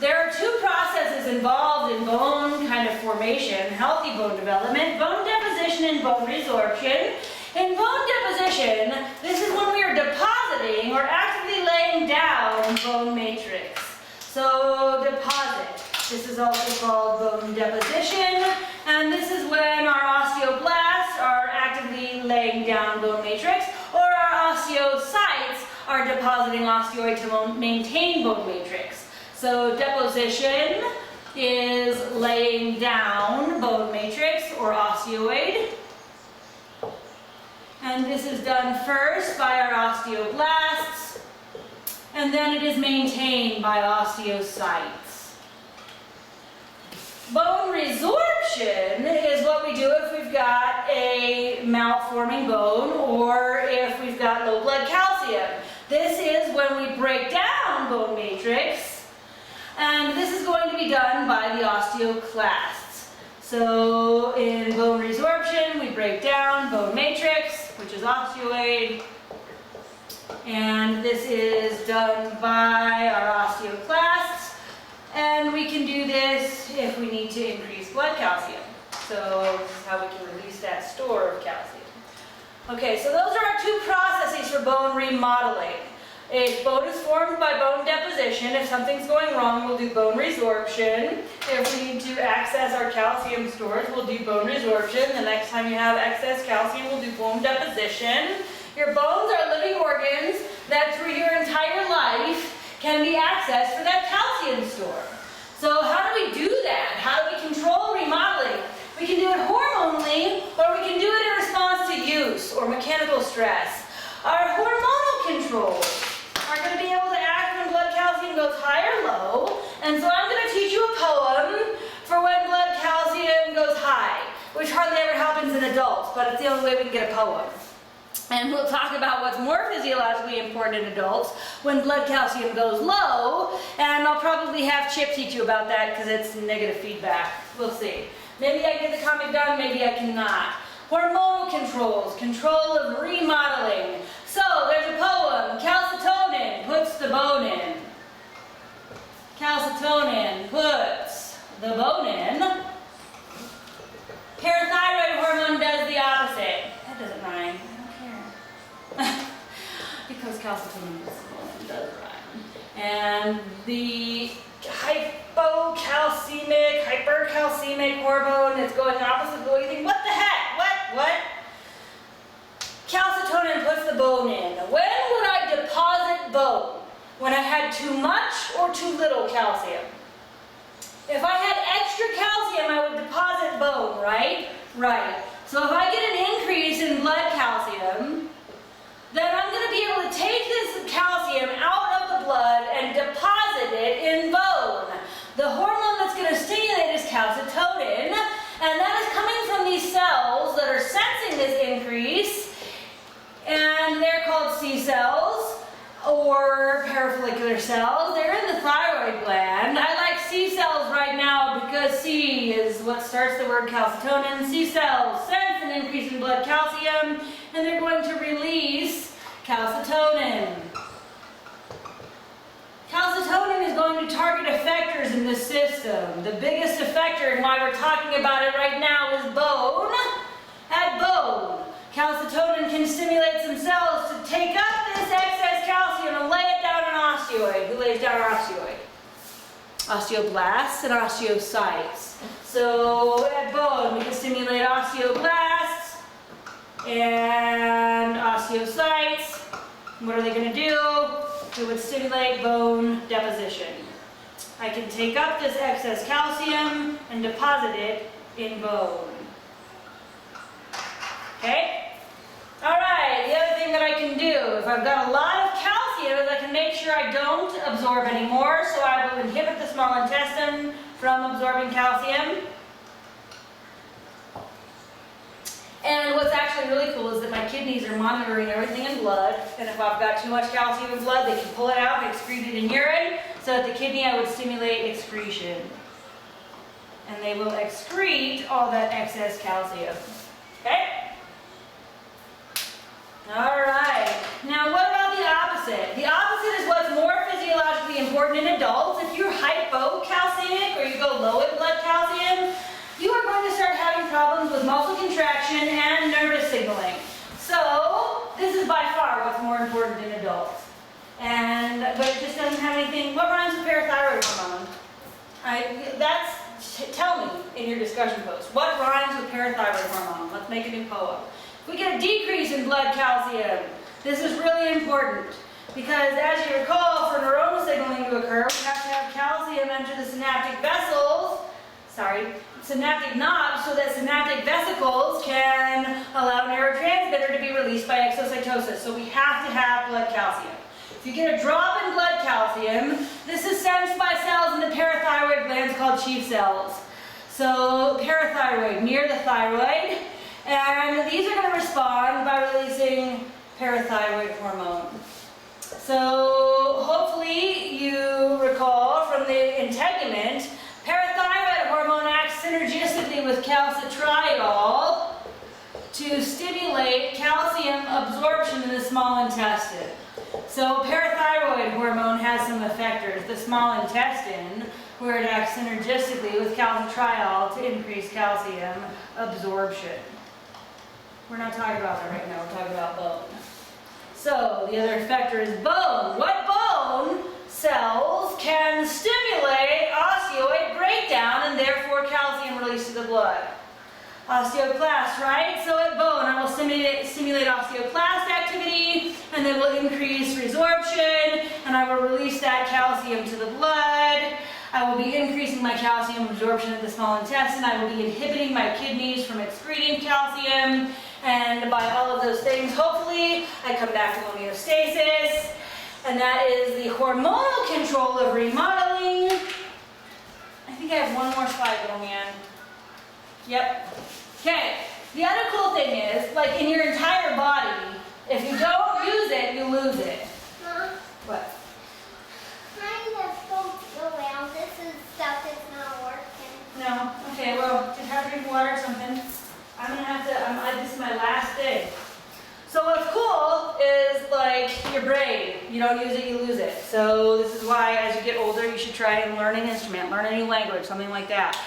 S2: There are two processes involved in bone kind of formation, healthy bone development, bone deposition and bone resorption. In bone deposition, this is when we are depositing or actively laying down bone matrix. So deposit. This is also called bone deposition, and this is when our osteoblasts are actively laying down bone matrix, or our osteocytes are depositing osteoid to maintain bone matrix. So deposition is laying down bone matrix or osteoid. And this is done first by our osteoblasts, and then it is maintained by osteocytes. Bone resorption is what we do if we've got a malforming bone or if we've got low blood calcium. This is when we break down bone matrix, and this is going to be done by the osteoclasts. So in bone resorption, we break down bone matrix, which is osteoid, and this is done by our osteoclasts, and we can do this if we need to increase blood calcium. So this is how we can release that store of calcium. Okay, so those are our two processes for bone remodeling. If bone is formed by bone deposition, if something's going wrong, we'll do bone resorption. If we need to access our calcium stores, we'll do bone resorption. The next time you have excess calcium, we'll do bone deposition. Your bones are living organs that through your entire life can be accessed for that calcium store. So how do we do that? How do we control remodeling? We can do it hormonally, or we can do it in response to use or mechanical stress. Our hormonal controls are going to be able to act when blood calcium goes high or low, and so I'm going to teach you a poem for when blood calcium goes high, which hardly ever happens in adults, but it's the only way we can get a poem. And we'll talk about what's more physiologically important in adults when blood calcium goes low, and I'll probably have Chip teach you about that because it's negative feedback. We'll see. Maybe I can get the comic done, maybe I cannot. Hormonal controls, control of remodeling. So there's a poem, calcitonin puts the bone in. Calcitonin puts the bone in, parathyroid hormone does the opposite. That doesn't rhyme. I don't care. Because calcitonin does rhyme. And the hypercalcemic hormone is going the opposite way. You think, what the heck? What? Calcitonin puts the bone in. When would I deposit bone? When I had too much or too little calcium? If I had extra calcium, I would deposit bone, right? Right. So if I get an increase in blood calcium, then I'm going to be able to take this calcium out of the blood and deposit it in bone. The hormone that's going to stimulate is calcitonin, and that is coming from these cells that are sensing this increase, and they're called C cells or parafollicular cells. They're in the thyroid gland. I like C cells right now because C is what starts the word calcitonin. C cells sense an increase in blood calcium, and they're going to release calcitonin. Calcitonin is going to target effectors in the system. The biggest effector, and why we're talking about it right now, is bone. At bone, calcitonin can stimulate some cells to take up this excess calcium and lay it down an osteoid. Who lays down an osteoid? Osteoblasts and osteocytes. So at bone, we can stimulate osteoblasts and osteocytes. What are they going to do? It would stimulate bone deposition. I can take up this excess calcium and deposit it in bone. Okay? Alright, the other thing that I can do, if I've got a lot of calcium, is I can make sure I don't absorb any more, so I will inhibit the small intestine from absorbing calcium. And what's actually really cool is that my kidneys are monitoring everything in blood, and if I've got too much calcium in blood, they can pull it out and excrete it in urine. So at the kidney, I would stimulate excretion. And they will excrete all that excess calcium. Okay? Alright. Now what about the opposite? The opposite is what's more physiologically important in adults. If you're hypocalcemic or you go low in blood calcium, you are going to start having problems with muscle contraction and nervous signaling. So, this is by far what's more important in adults. But it just doesn't have anything. What rhymes with parathyroid hormone? Tell me in your discussion post. What rhymes with parathyroid hormone? Let's make a new poem. If we get a decrease in blood calcium, this is really important. Because as you recall, for neuronal signaling to occur, we have to have calcium enter the synaptic knobs, so that synaptic vesicles can allow neurotransmitter to be released by exocytosis. So we have to have blood calcium. If you get a drop in blood calcium, this is sensed by cells in the parathyroid glands called chief cells. So parathyroid, near the thyroid, and these are going to respond by releasing parathyroid hormone. So hopefully you recall from the integument, parathyroid hormone acts synergistically with calcitriol to stimulate calcium absorption in the small intestine. So parathyroid hormone has some effectors. The small intestine, where it acts synergistically with calcitriol to increase calcium absorption. We're not talking about that right now, we're talking about bone. So the other effector is bone. What bone cells can stimulate osteoid breakdown and therefore calcium release to the blood? Osteoclast, right? So at bone, I will stimulate osteoclast activity, and they will increase resorption, and I will release that calcium to the blood. I will be increasing my calcium absorption at the small intestine. I will be inhibiting my kidneys from excreting calcium, and by all of those things, hopefully, I come back to homeostasis, and that is the hormonal control of remodeling. I think I have one more slide, little man. Yep. Okay. The other cool thing is, like in your entire body, if you don't use it, you lose it.
S3: Mom?
S2: What?
S3: Let's go around. This is stuff that's not working.
S2: No. Okay, well, just have a drink of water or something. I'm going to have to, this is my last day. So what's cool is like your brain. You don't use it, you lose it. So this is why as you get older, you should try and learn an instrument, learn a new language, something like that.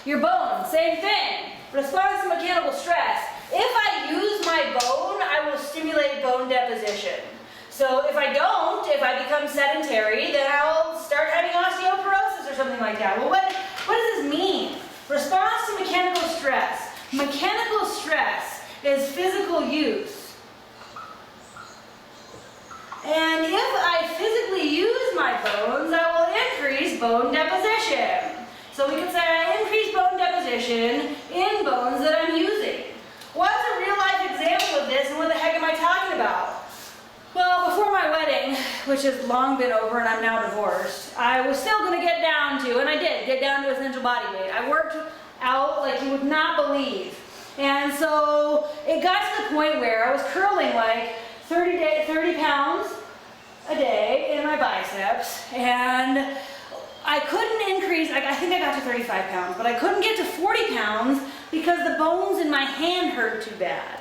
S2: Your bone, same thing. Response to mechanical stress. If I use my bone, I will stimulate bone deposition. So if I don't, if I become sedentary, then I'll start having osteoporosis or something like that. Well, what does this mean? Response to mechanical stress. Mechanical stress is physical use. And if I physically use my bones, I will increase bone deposition. So we could say I increase bone deposition in bones that I'm using. What's a real life example of this and what the heck am I talking about? Well, before my wedding, which has long been over and I'm now divorced, I was still going to get down to, and I did, get down to essential body weight. I worked out like you would not believe. And so it got to the point where I was curling like 30 pounds a day in my biceps, and I couldn't increase, I think I got to 35 pounds, but I couldn't get to 40 pounds because the bones in my hand hurt too bad.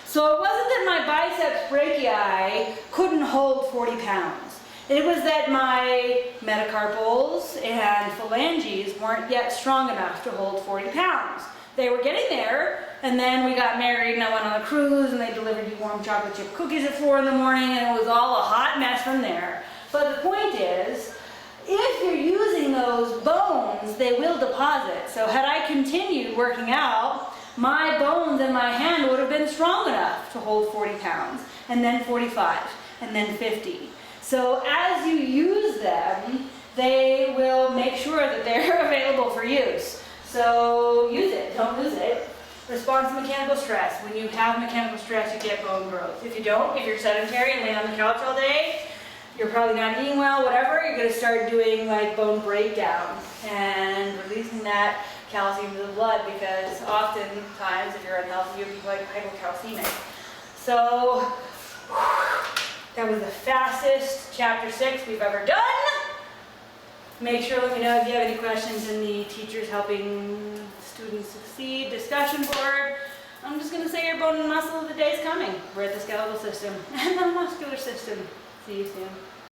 S2: So it wasn't that my biceps brachii couldn't hold 40 pounds. It was that my metacarpals and phalanges weren't yet strong enough to hold 40 pounds. They were getting there, and then we got married and I went on a cruise and they delivered you warm chocolate chip cookies at 4 in the morning and it was all a hot mess from there. But the point is, if you're using those bones, they will deposit. So had I continued working out, my bones in my hand would have been strong enough to hold 40 pounds, and then 45, and then 50. So as you use them, they will make sure that they're available for use. So use it, don't lose it. Response to mechanical stress. When you have mechanical stress, you get bone growth. If you don't, if you're sedentary and lay on the couch all day, you're probably not eating well, whatever, you're going to start doing like bone breakdown and releasing that calcium to the blood, because oftentimes if you're unhealthy, you'll be like hypocalcemic. So that was the fastest chapter 6 we've ever done. Make sure let me know if you have any questions in the Teachers Helping Students Succeed discussion board. I'm just going to say your bone and muscle of the day is coming. We're at the skeletal system and the muscular system. See you soon.